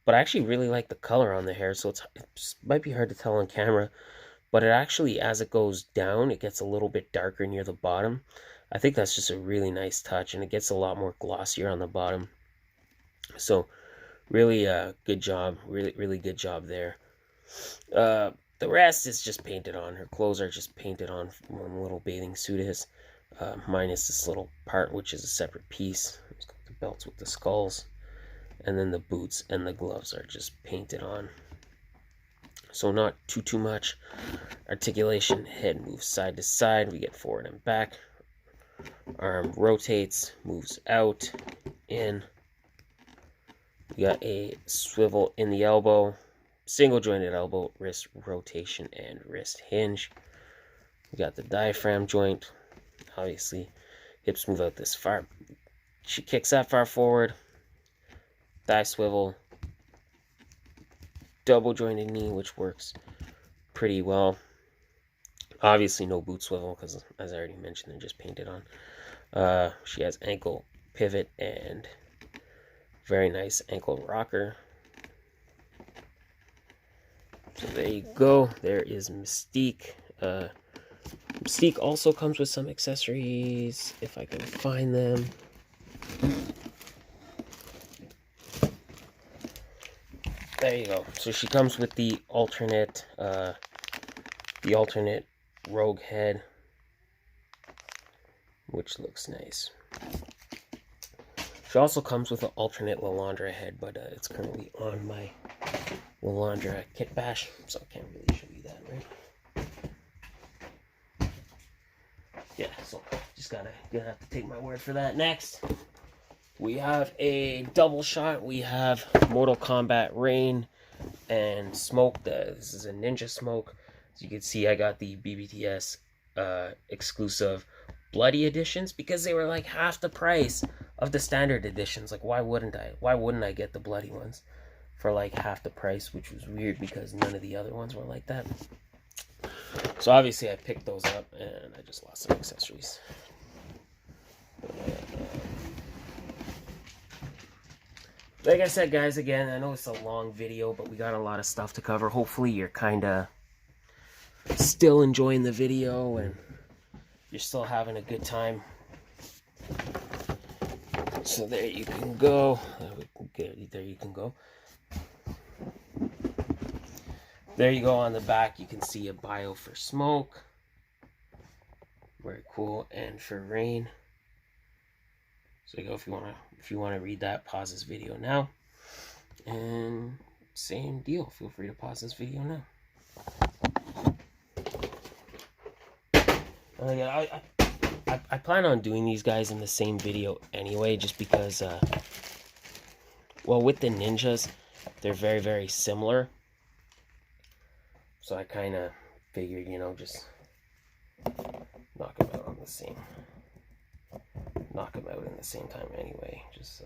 but I actually really like the color on the hair, so it might be hard to tell on camera, but it actually, as it goes down, it gets a little bit darker near the bottom. I think that's just a really nice touch, and it gets a lot more glossier on the bottom. So really good job, really good job there. The rest is just painted on. Her clothes are just painted on. One little bathing suit is, minus this little part, which is a separate piece. The belts with the skulls, and then the boots and the gloves are just painted on. So not too much articulation. Head moves side to side. We get forward and back. Arm rotates, moves out, in. We got a swivel in the elbow, single jointed elbow, wrist rotation, and wrist hinge. We got the diaphragm joint. Obviously, hips move out this far. She kicks that far forward. Thigh swivel. Double jointed knee, which works pretty well. Obviously, no boot swivel, because as I already mentioned, they're just painted on. She has ankle pivot and very nice ankle rocker. So there you go. There is Mystique. Mystique also comes with some accessories, if I can find them. There you go. So she comes with the alternate rogue head, which looks nice. She also comes with an alternate Lalandra head, but it's currently on my Lalandra kit bash, so I can't really show you that, right? Yeah, so just gonna have to take my word for that. Next, we have a double shot. We have Mortal Kombat Rain and Smoke. This is a Ninja Smoke. As you can see, I got the BBTS exclusive bloody editions because they were like half the price of the standard editions. Like, why wouldn't I? Why wouldn't I get the bloody ones for like half the price, which was weird because none of the other ones were like that. So obviously I picked those up, and I just lost some accessories. Like I said, guys, again, I know it's a long video, but we got a lot of stuff to cover. Hopefully you're kind of still enjoying the video and you're still having a good time. So there you can go. There you can go. There you go. On the back, you can see a bio for Smoke. Very cool. And for Rain. So there you go. If you wanna read that, pause this video now. And same deal. Feel free to pause this video now. I plan on doing these guys in the same video anyway, just because, well, with the ninjas, they're very, very similar. So I kind of figured, you know, just knock them out in the same time anyway. Just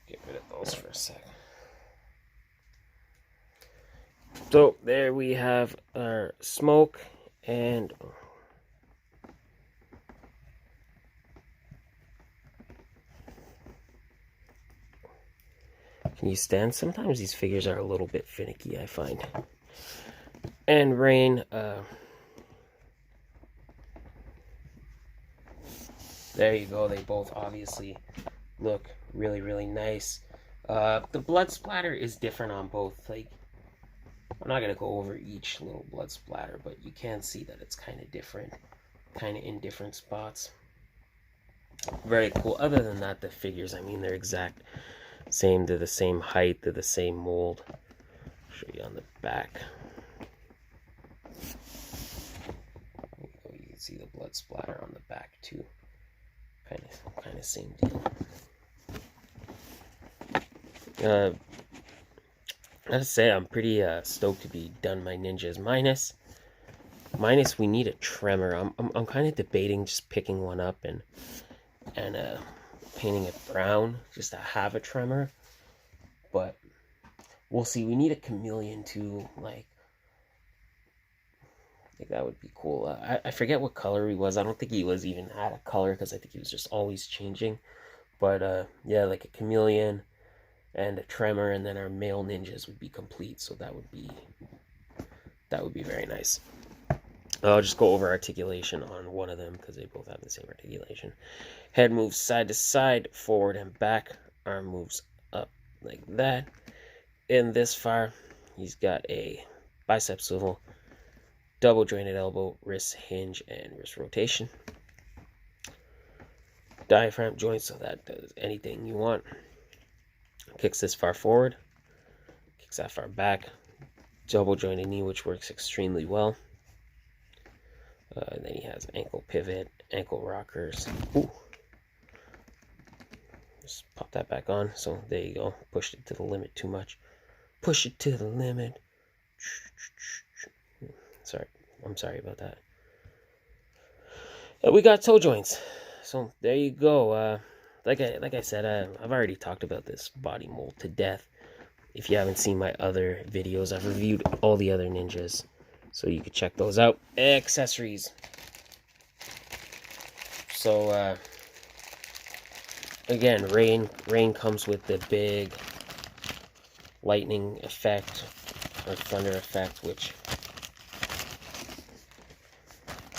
get rid of those for a sec. So there we have our Smoke, and can you stand? Sometimes these figures are a little bit finicky, I find. And Rain, there you go. They both obviously look really, really nice. The blood splatter is different on both. Like, I'm not going to go over each little blood splatter, but you can see that it's kind of different, kind of in different spots. Very cool. Other than that, the figures, I mean, they're exact Same, they're the same height, they're the same mold. I'll show you on the back. You can see the blood splatter on the back too. Kind of same deal. I gotta say, I'm pretty stoked to be done my ninjas. Minus we need a tremor. I'm kind of debating just picking one up and painting it brown just to have a tremor, but we'll see. We need a chameleon too. Like, I think that would be cool. I forget what color he was. I don't think he was even had a color because I think he was just always changing. But yeah, like a chameleon and a tremor, and then our male ninjas would be complete. So that would be very nice. I'll just go over articulation on one of them because they both have the same articulation. Head moves side to side, forward and back. Arm moves up like that. In this far, he's got a bicep swivel, double jointed elbow, wrist hinge, and wrist rotation. Diaphragm joint, so that does anything you want. Kicks this far forward, kicks that far back. Double jointed knee, which works extremely well. And then he has ankle pivot, ankle rockers. Ooh. Just pop that back on. So there you go. Pushed it to the limit too much. Push it to the limit. Sorry. I'm sorry about that. We got toe joints. So there you go. Like I said, I've already talked about this body mold to death. If you haven't seen my other videos, I've reviewed all the other ninjas. So you can check those out. Accessories. So, again, rain comes with the big lightning effect or thunder effect, which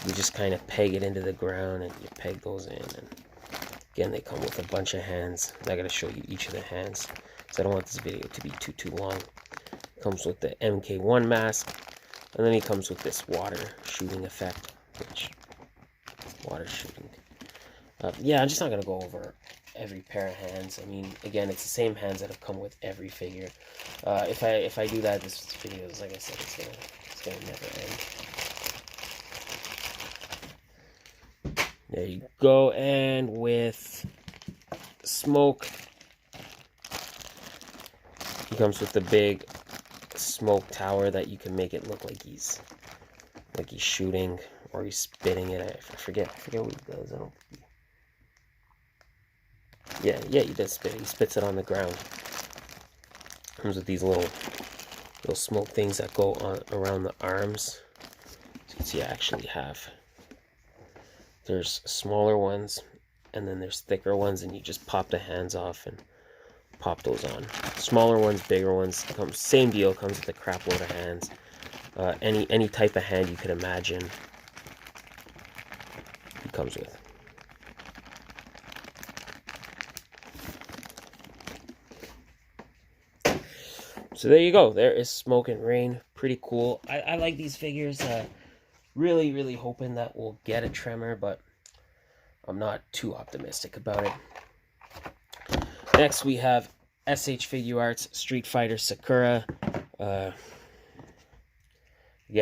you just kind of peg it into the ground and you peg those in. And again, they come with a bunch of hands. I gotta show you each of the hands, so I don't want this video to be too long. It comes with the MK1 mask. And then he comes with this water shooting effect, which water shooting. Yeah, I'm just not gonna go over every pair of hands. I mean, again, it's the same hands that have come with every figure. If I do that, this video is, like I said, it's gonna never end. There you go, and with smoke, he comes with the big smoke tower that you can make it look like he's shooting or he's spitting it. I forget what he does. Yeah, he does spit it. He spits it on the ground. Comes with these little smoke things that go on around the arms. So you can see I actually have. There's smaller ones, and then there's thicker ones, and you just pop the hands off and pop those on. Smaller ones, bigger ones, same deal, comes with a crap load of hands. Any type of hand you could imagine, he comes with. So there you go. There is Smoke and Rain. Pretty cool. I like these figures. Really hoping that we'll get a tremor, but I'm not too optimistic about it. Next, we have SH Figure Arts Street Fighter Sakura. Again,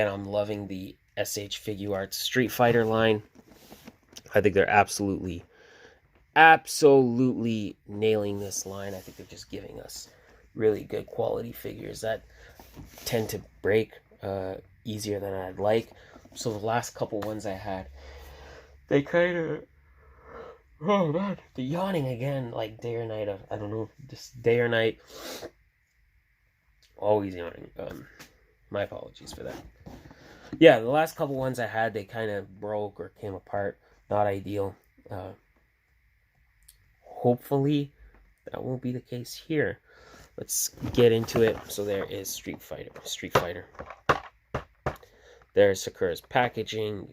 I'm loving the SH Figure Arts Street Fighter line. I think they're absolutely nailing this line. I think they're just giving us really good quality figures that tend to break easier than I'd like. So the last couple ones I had, they kind of... Oh man, the yawning again, like day or night. I don't know, just day or night. Always yawning. My apologies for that. Yeah, the last couple ones I had, they kind of broke or came apart. Not ideal. Hopefully, that won't be the case here. Let's get into it. So there is Street Fighter. There's Sakura's packaging.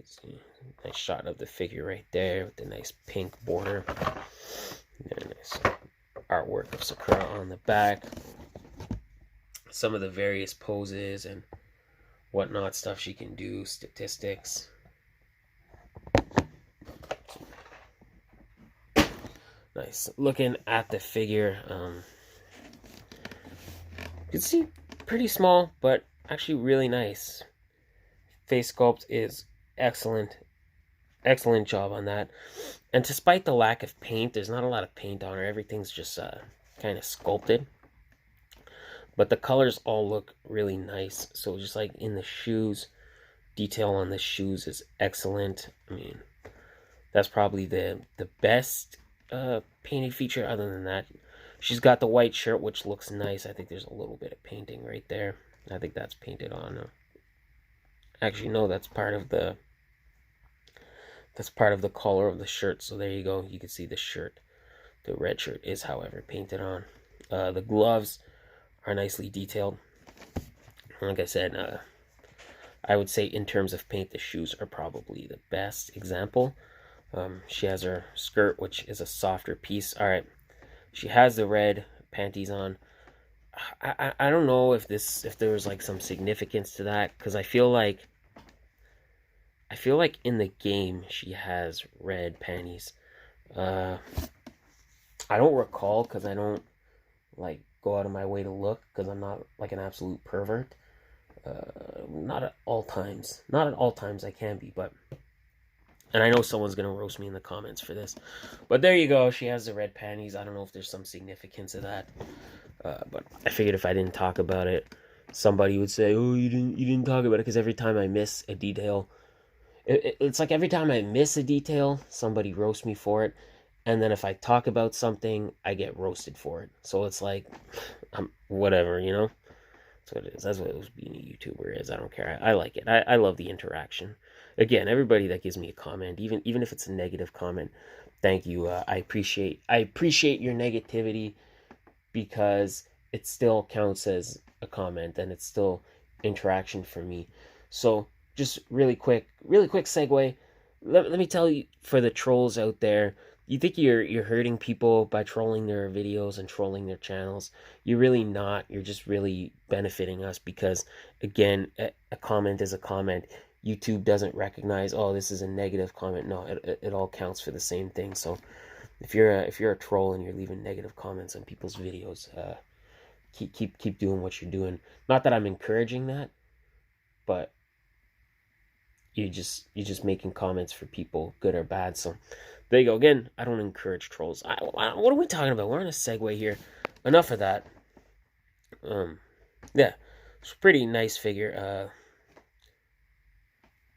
Nice shot of the figure right there with the nice pink border. Very nice artwork of Sakura on the back. Some of the various poses and whatnot stuff she can do, statistics. Nice. Looking at the figure, can see pretty small, but actually really nice. Face sculpt is excellent. Excellent job on that. And despite the lack of paint, there's not a lot of paint on her. Everything's just kind of sculpted. But the colors all look really nice. So just like in the shoes, detail on the shoes is excellent. I mean, that's probably the best painted feature. Other than that, she's got the white shirt, which looks nice. I think there's a little bit of painting right there. I think that's painted on. Actually, no, that's part of the color of the shirt. So there you go. You can see the shirt. The red shirt is, however, painted on. The gloves are nicely detailed. Like I said, I would say in terms of paint, the shoes are probably the best example. She has her skirt, which is a softer piece. All right, she has the red panties on. I don't know if there was like some significance to that, because I feel like in the game she has red panties. I don't recall, because I don't like go out of my way to look, because I'm not like an absolute pervert. Not at all times. Not at all times I can be, but... And I know someone's going to roast me in the comments for this. But there you go. She has the red panties. I don't know if there's some significance to that. But I figured if I didn't talk about it, somebody would say, oh, you didn't talk about it, because every time I miss a detail... It's like every time I miss a detail, somebody roasts me for it. And then if I talk about something, I get roasted for it. So it's like, whatever, you know? That's what it is. That's what being a YouTuber is. I don't care. I like it. I love the interaction. Again, everybody that gives me a comment, even if it's a negative comment, thank you. I appreciate your negativity, because it still counts as a comment, and it's still interaction for me. So just really quick segue. Let me tell you, for the trolls out there, you think you're hurting people by trolling their videos and trolling their channels. You're really not. You're just really benefiting us, because, again, a comment is a comment. YouTube doesn't recognize, oh, this is a negative comment. No, it all counts for the same thing. So if you're a troll and you're leaving negative comments on people's videos, keep doing what you're doing. Not that I'm encouraging that, but you're just making comments for people, good or bad. So there you go. Again, I don't encourage trolls. What are we talking about? We're on a segue here. Enough of that. Yeah, it's a pretty nice figure.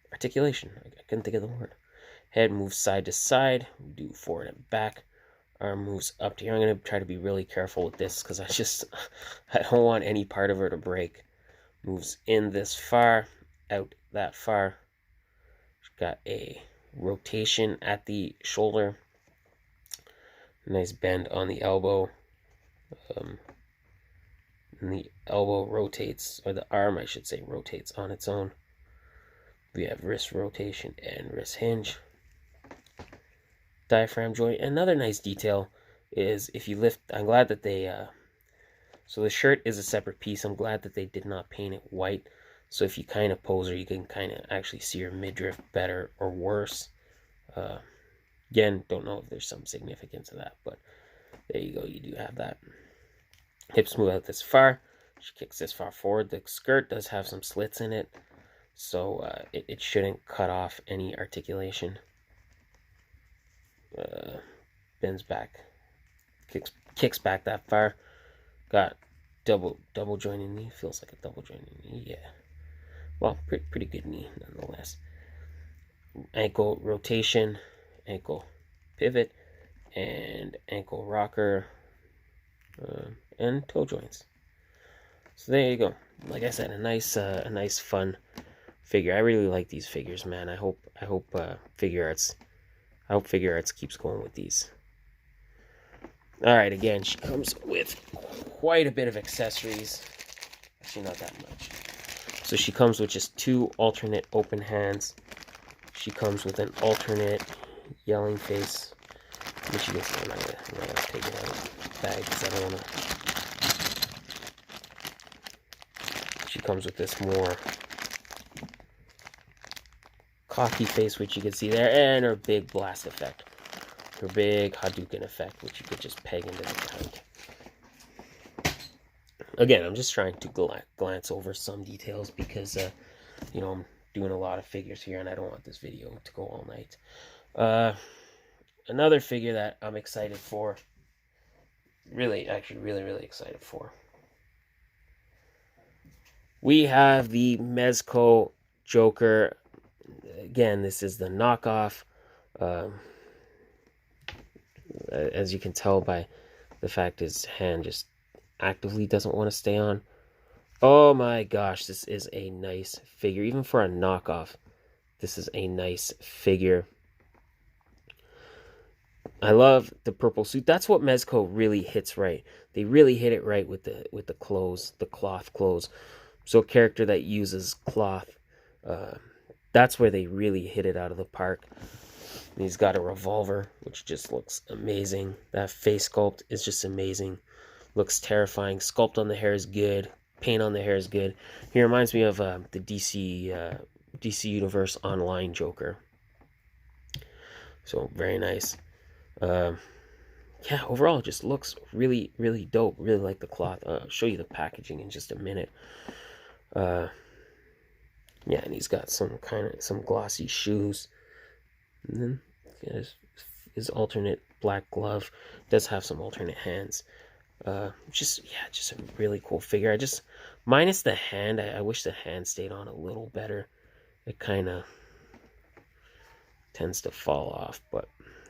Articulation. I couldn't think of the word. Head moves side to side. We do forward and back. Arm moves up to here. I'm going to try to be really careful with this, because I don't want any part of her to break. Moves in this far, out that far. She's got a rotation at the shoulder. Nice bend on the elbow. And the elbow rotates, or the arm, I should say, rotates on its own. We have wrist rotation and wrist hinge. Diaphragm joint. Another nice detail is if you lift, I'm glad that they, so the shirt is a separate piece. I'm glad that they did not paint it white. So if you kind of pose her, you can kind of actually see her midriff better or worse. Again, don't know if there's some significance to that, but there you go. You do have that. Hips move out this far. She kicks this far forward. The skirt does have some slits in it, so it shouldn't cut off any articulation. Bends back, kicks back that far. Got double jointed knee. Feels like a double jointed knee. Yeah. Well, pretty good knee nonetheless. Ankle rotation, ankle pivot, and ankle rocker, and toe joints. So there you go. Like I said, a nice fun figure. I really like these figures, man. I hope Figure Arts keeps going with these. All right, again, she comes with quite a bit of accessories. Actually, not that much. So she comes with just 2 alternate open hands. She comes with an alternate yelling face, which you can see. I'm not gonna take it out of the bag because I don't wanna. She comes with this more cocky face, which you can see there, and her big blast effect. Her big Hadouken effect, which you could just peg into the tank. Again, I'm just trying to glance over some details because, you know, I'm doing a lot of figures here and I don't want this video to go all night. Another figure that I'm excited for, really excited for. We have the Mezco Joker. Again, this is the knockoff. As you can tell by the fact his hand just actively doesn't want to stay on. Oh my gosh, this is a nice figure. Even for a knockoff, this is a nice figure. I love the purple suit. That's what Mezco really hits right. They really hit it right with the clothes, the cloth clothes. So a character that uses cloth, that's where they really hit it out of the park. And he's got a revolver, which just looks amazing. That face sculpt is just amazing. Looks terrifying. Sculpt on the hair is good. Paint on the hair is good. He reminds me of the DC Universe Online Joker. So very nice. Yeah, overall it just looks really dope. Really like the cloth. I'll show you the packaging in just a minute. Yeah, and he's got some glossy shoes. And then his alternate black glove. Does have some alternate hands. Just a really cool figure. I just, minus the hand, I wish the hand stayed on a little better. It kind of tends to fall off, but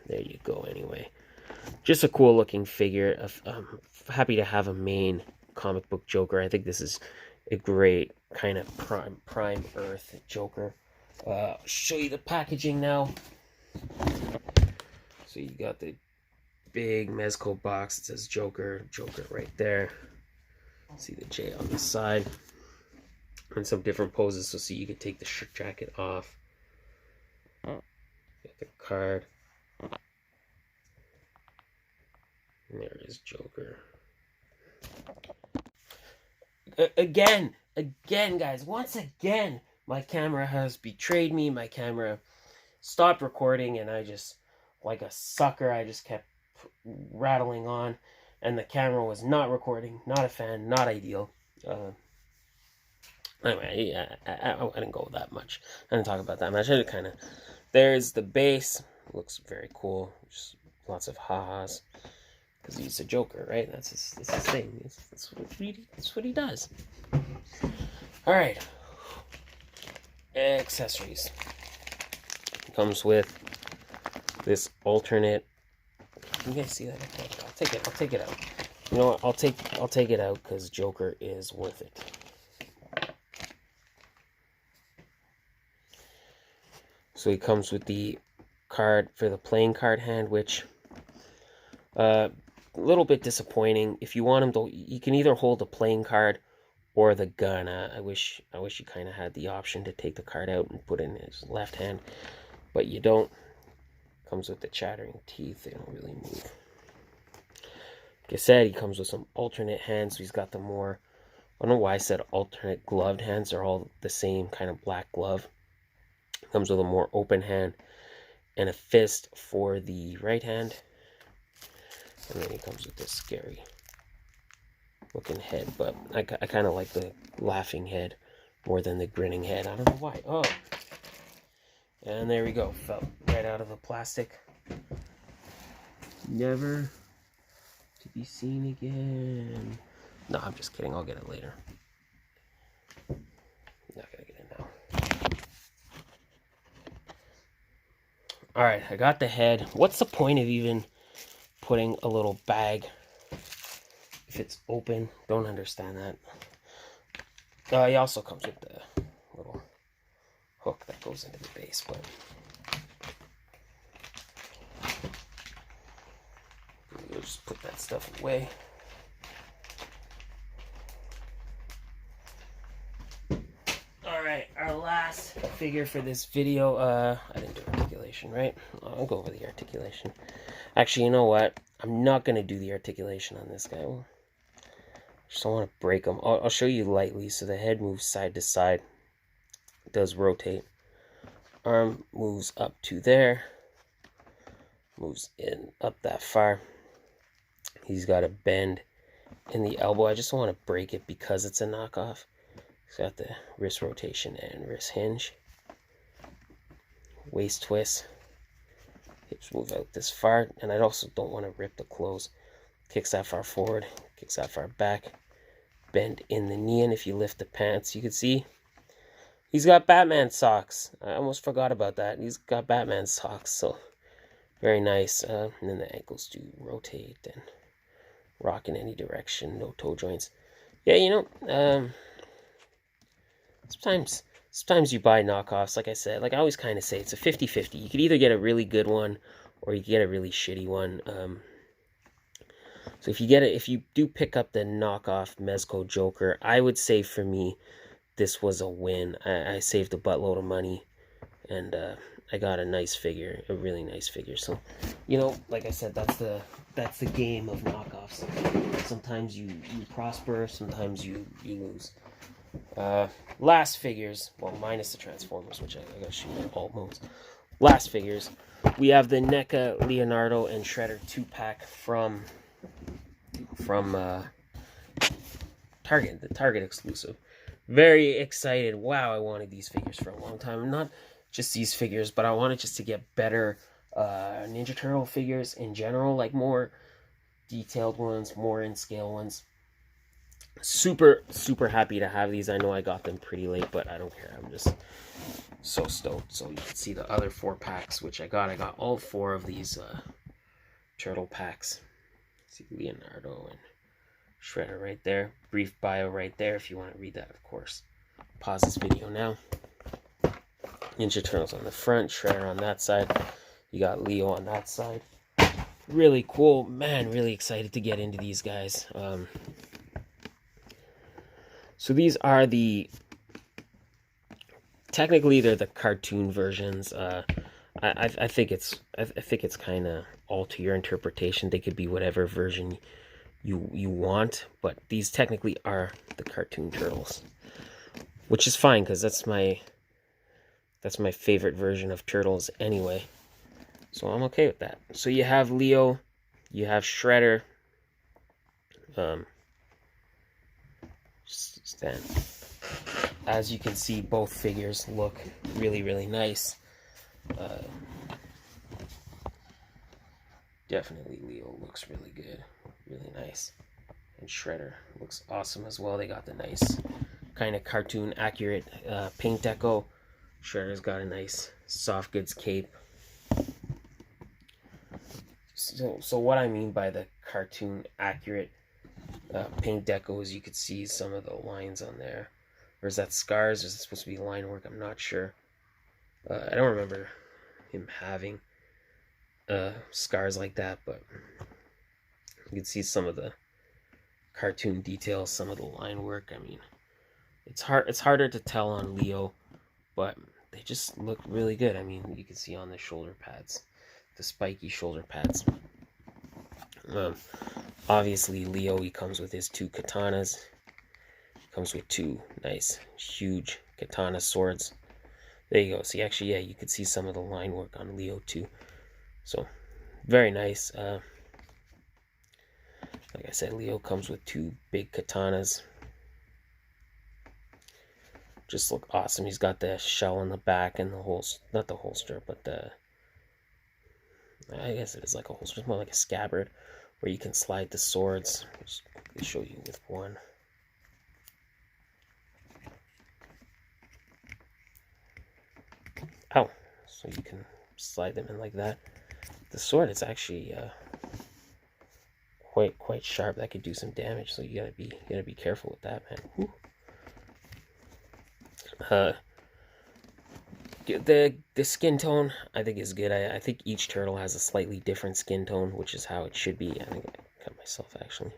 there you go anyway. Just a cool looking figure. I'm happy to have a main comic book Joker. I think this is a great kind of prime Earth Joker. I'll show you the packaging now. So you got the big Mezco box. It says Joker right there. See the J on the side. And some different poses. So see, you can take the shirt jacket off. Got the card. And there is Joker. Again, guys. Once again, my camera has betrayed me. My camera stopped recording, and I just, like a sucker, I just kept rattling on, and the camera was not recording. Not a fan. Not ideal. Anyway, I didn't go that much. I didn't talk about that much. I kind of. There's the base. Looks very cool. Just lots of ha-has. Because he's a Joker, right? That's his thing. That's what he does. Alright. Accessories. Comes with this alternate. You guys see that? I'll take it out. You know what? I'll take it out because Joker is worth it. So he comes with the card for the playing card hand, which a little bit disappointing. If you want him to, you can either hold the playing card or the gun. I wish you kind of had the option to take the card out and put it in his left hand, but you don't. Comes with the chattering teeth. They don't really move. Like I said, he comes with some alternate hands. So he's got the more, I don't know why I said alternate gloved hands. They're all the same kind of black glove. Comes with a more open hand and a fist for the right hand. And then he comes with this scary looking head. But I kind of like the laughing head more than the grinning head. I don't know why. Oh. And there we go. Fell right out of the plastic. Never to be seen again. No, I'm just kidding. I'll get it later. Not gonna get it now. Alright, I got the head. What's the point of even putting a little bag if it's open? Don't understand that. He also comes with the little hook that goes into the base, but we'll just put that stuff away. Alright, our last figure for this video. I didn't do articulation, right? I'll go over the articulation. Actually, you know what? I'm not going to do the articulation on this guy. Well, just don't want to break him. I'll show you lightly. So the head moves side to side. It does rotate. Arm moves up to there. Moves in up that far. He's got a bend in the elbow. I just don't want to break it because it's a knockoff. It's got the wrist rotation and wrist hinge. Waist twist. Hips move out this far, and I also don't want to rip the clothes. Kicks that far forward, kicks that far back. Bend in the knee, and if you lift the pants, you can see he's got Batman socks. I almost forgot about that. He's got Batman socks, so very nice. And then the ankles do rotate and rock in any direction. No toe joints. Yeah, you know, sometimes you buy knockoffs. Like I said, like I always kind of say, it's a 50-50. You could either get a really good one or you could get a really shitty one. So if you do pick up the knockoff Mezco Joker, I would say for me, this was a win. I saved a buttload of money, and I got a nice figure, a really nice figure. So, you know, like I said, that's the game of knockoffs. Sometimes you prosper, sometimes you lose. Last figures, well, minus the Transformers, which I gotta shoot in all modes. Last figures, we have the NECA Leonardo and Shredder 2-pack from Target, the Target exclusive. Very excited. Wow, I wanted these figures for a long time. Not just these figures, but I wanted just to get better Ninja Turtle figures in general, like more detailed ones, more in scale ones. Super happy to have these. I know I got them pretty late, but I don't care. I'm just so stoked. So you can see the other 4 packs which I got. I got all 4 of these turtle packs. See Leonardo and Shredder right there. Brief bio right there if you want to read that, of course. Pause this video now. Ninja Turtles on the front, Shredder on that side. You got Leo on that side. Really cool. Man, really excited to get into these guys. So these are technically they're the cartoon versions. I think it's kind of all to your interpretation. They could be whatever version you want, but these technically are the cartoon turtles, which is fine because that's my favorite version of turtles anyway. So I'm okay with that. So you have Leo, you have Shredder. Stand. As you can see, both figures look really nice. Definitely Leo looks really good, really nice. And Shredder looks awesome as well. They got the nice kind of cartoon accurate paint deco. Shredder's got a nice soft goods cape. So what I mean by the cartoon accurate paint deco is you could see some of the lines on there. Or is that scars? Or is it supposed to be line work? I'm not sure. I don't remember him having scars like that, but you can see some of the cartoon details, some of the line work. I mean, it's harder to tell on Leo, but they just look really good. I mean, you can see on the shoulder pads, the spiky shoulder pads. Obviously Leo, he comes with his 2 katanas. Comes with 2 nice huge katana swords. There you go. See, actually, yeah, you could see some of the line work on Leo too. So very nice. Like I said, Leo comes with 2 big katanas. Just look awesome. He's got the shell in the back and the holster, not the holster, but the, I guess it is like a holster. It's more like a scabbard where you can slide the swords. I'll just quickly show you with one. Ow. So you can slide them in like that. The sword is actually quite sharp. That could do some damage, so you gotta be careful with that, man. Whew. The skin tone I think is good. I think each turtle has a slightly different skin tone, which is how it should be. I think I cut myself actually.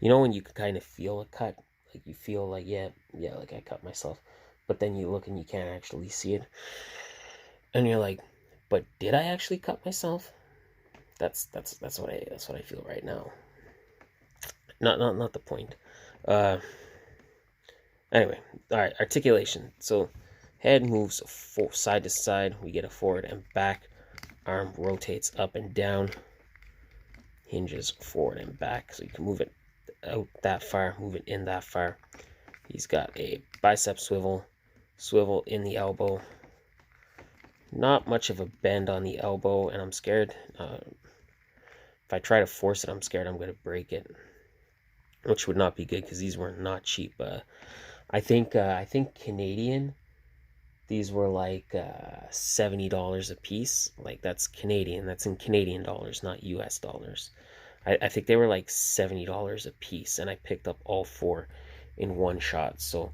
You know when you can kind of feel a cut, like you feel like yeah, like I cut myself, but then you look and you can't actually see it, and you're like, but did I actually cut myself? That's what I feel right now. Not the point. Anyway, all right, articulation. So head moves side to side. We get a forward and back. Arm rotates up and down. hinges forward and back, so you can move it out that far, move it in that far. He's got a bicep swivel in the elbow. Not much of a bend on the elbow, and I'm scared. If I try to force it, I'm scared I'm going to break it, which would not be good because these were not cheap. I think Canadian, these were like $70 a piece. Like, that's Canadian. That's in Canadian dollars, not US dollars. I think they were like $70 a piece, and I picked up all 4 in one shot, so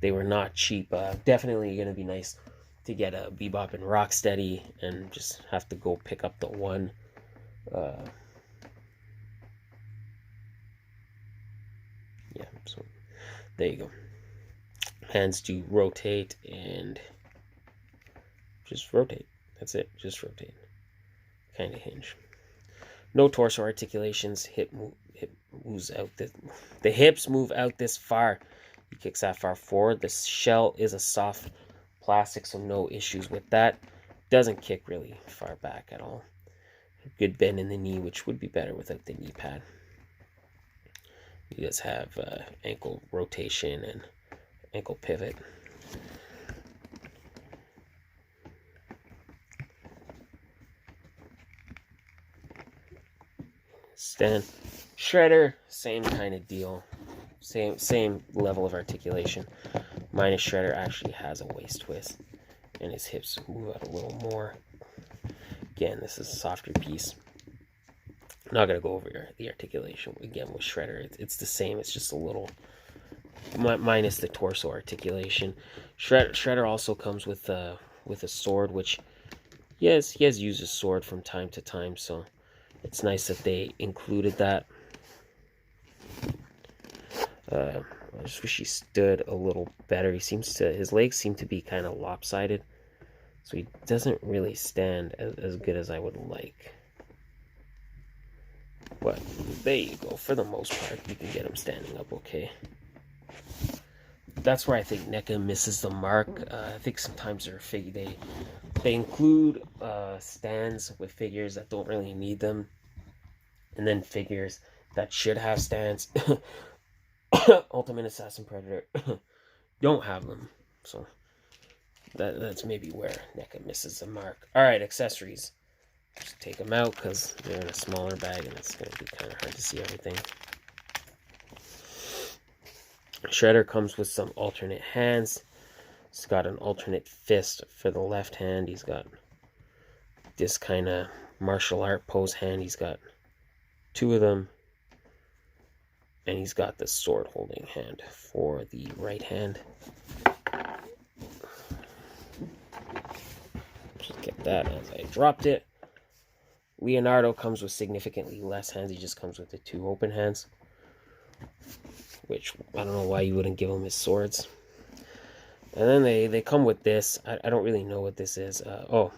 they were not cheap. Definitely going to be nice to get a Bebop and Rocksteady and just have to go pick up the one. Yeah, so there you go. Hands do rotate and just rotate. That's it, just rotate. Kind of hinge. No torso articulations. Hip moves out. The hips move out this far. He kicks that far forward. The shell is a soft plastic, so no issues with that. Doesn't kick really far back at all. Good bend in the knee, which would be better without the knee pad. He does have ankle rotation and ankle pivot. Stand. Shredder, same kind of deal. Same level of articulation. Minus Shredder actually has a waist twist, and his hips move out a little more. Again, this is a softer piece. I'm not going to go over the articulation again with Shredder. It's the same. It's just a little minus the torso articulation. Shredder also comes with a sword, which he has used a sword from time to time, so it's nice that they included that. I just wish he stood a little better. His legs seem to be kind of lopsided, so he doesn't really stand as good as I would like. But there you go. For the most part, you can get him standing up okay. That's where I think NECA misses the mark. I think sometimes they include stands with figures that don't really need them, and then figures that should have stands. Ultimate Assassin Predator don't have them, so that's maybe where NECA misses the mark. All right, accessories. Just take them out because they're in a smaller bag and it's going to be kind of hard to see everything. Shredder comes with some alternate hands. He's got an alternate fist for the left hand. He's got this kind of martial art pose hand. He's got 2 of them. And he's got the sword holding hand for the right hand. Just get that as I dropped it. Leonardo comes with significantly less hands. He just comes with the 2 open hands, which I don't know why you wouldn't give him his swords. And then they come with this. I don't really know what this is. Oh,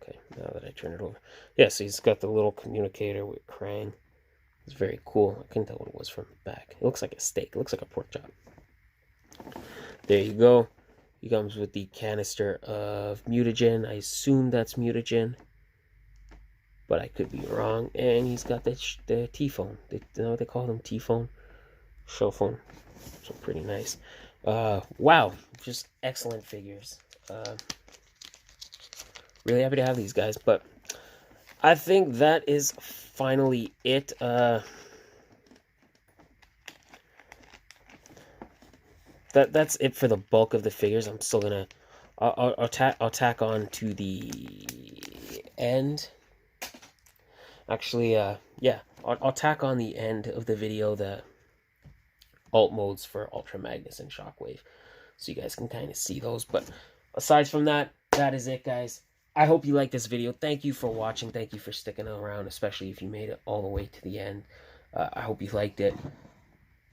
okay, now that I turn it over. Yeah, so he's got the little communicator with Krang. It's very cool. I couldn't tell what it was from the back. It looks like a steak. It looks like a pork chop. There you go. He comes with the canister of mutagen. I assume that's mutagen, but I could be wrong. And he's got the T-phone. You know what they call them? T-phone? Show phone. So pretty nice. Wow. Just excellent figures. Really happy to have these guys. But I think that is finally it. That's it for the bulk of the figures. I'm still gonna I'll tack on to the end. Actually, yeah, I'll tack on the end of the video the alt modes for Ultra Magnus and Shockwave, so you guys can kind of see those. But aside from that, that is it, guys. I hope you liked this video. Thank you for watching. Thank you for sticking around, especially if you made it all the way to the end. I hope you liked it.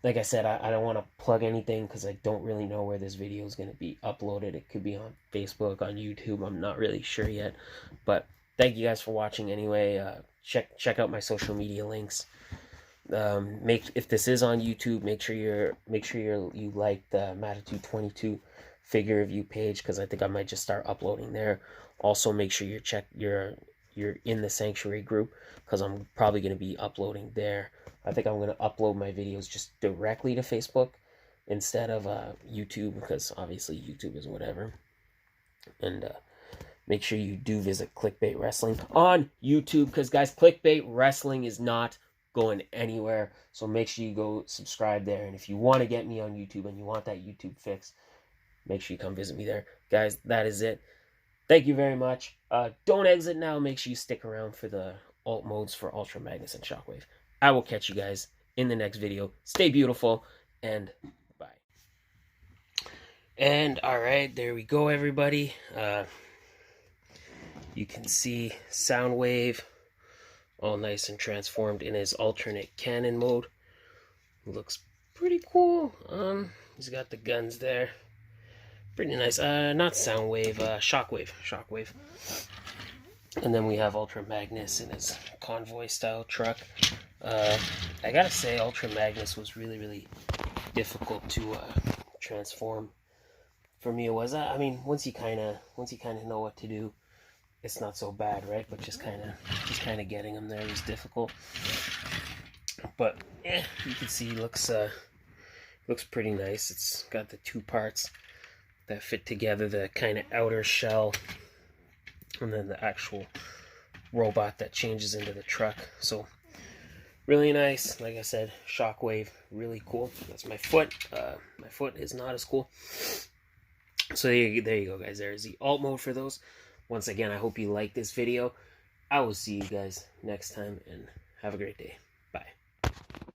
Like I said, I don't want to plug anything because I don't really know where this video is going to be uploaded. It could be on Facebook, on YouTube. I'm not really sure yet. But thank you guys for watching anyway. Check out my social media links. If this is on YouTube, make sure you like the Matitude 22 figure review page, because I think I might just start uploading there. Also, make sure you you're in the Sanctuary group, because I'm probably going to be uploading there. I think I'm going to upload my videos just directly to Facebook instead of YouTube, because obviously YouTube is whatever. And make sure you do visit Clickbait Wrestling on YouTube, because guys, Clickbait Wrestling is not going anywhere. So make sure you go subscribe there. And if you want to get me on YouTube and you want that YouTube fix, make sure you come visit me there. Guys, that is it. Thank you very much. Don't exit now. Make sure you stick around for the alt modes for Ultra Magnus and Shockwave. I will catch you guys in the next video. Stay beautiful, and bye. And alright, there we go, everybody. You can see Soundwave all nice and transformed in his alternate cannon mode. Looks pretty cool. He's got the guns there. Pretty nice. Not Soundwave, Shockwave. And then we have Ultra Magnus in his convoy style truck. I gotta say, Ultra Magnus was really difficult to transform. For me, it was. I mean, once you kind of know what to do, it's not so bad, right? But just kind of getting him there was difficult. But you can see looks pretty nice. It's got the two parts that fit together, the kind of outer shell, and then the actual robot that changes into the truck. So really nice. Like I said, Shockwave, really cool. That's my foot. My foot is not as cool. So there you go, guys. There's the alt mode for those. Once again, I hope you like this video. I will see you guys next time, and have a great day. Bye.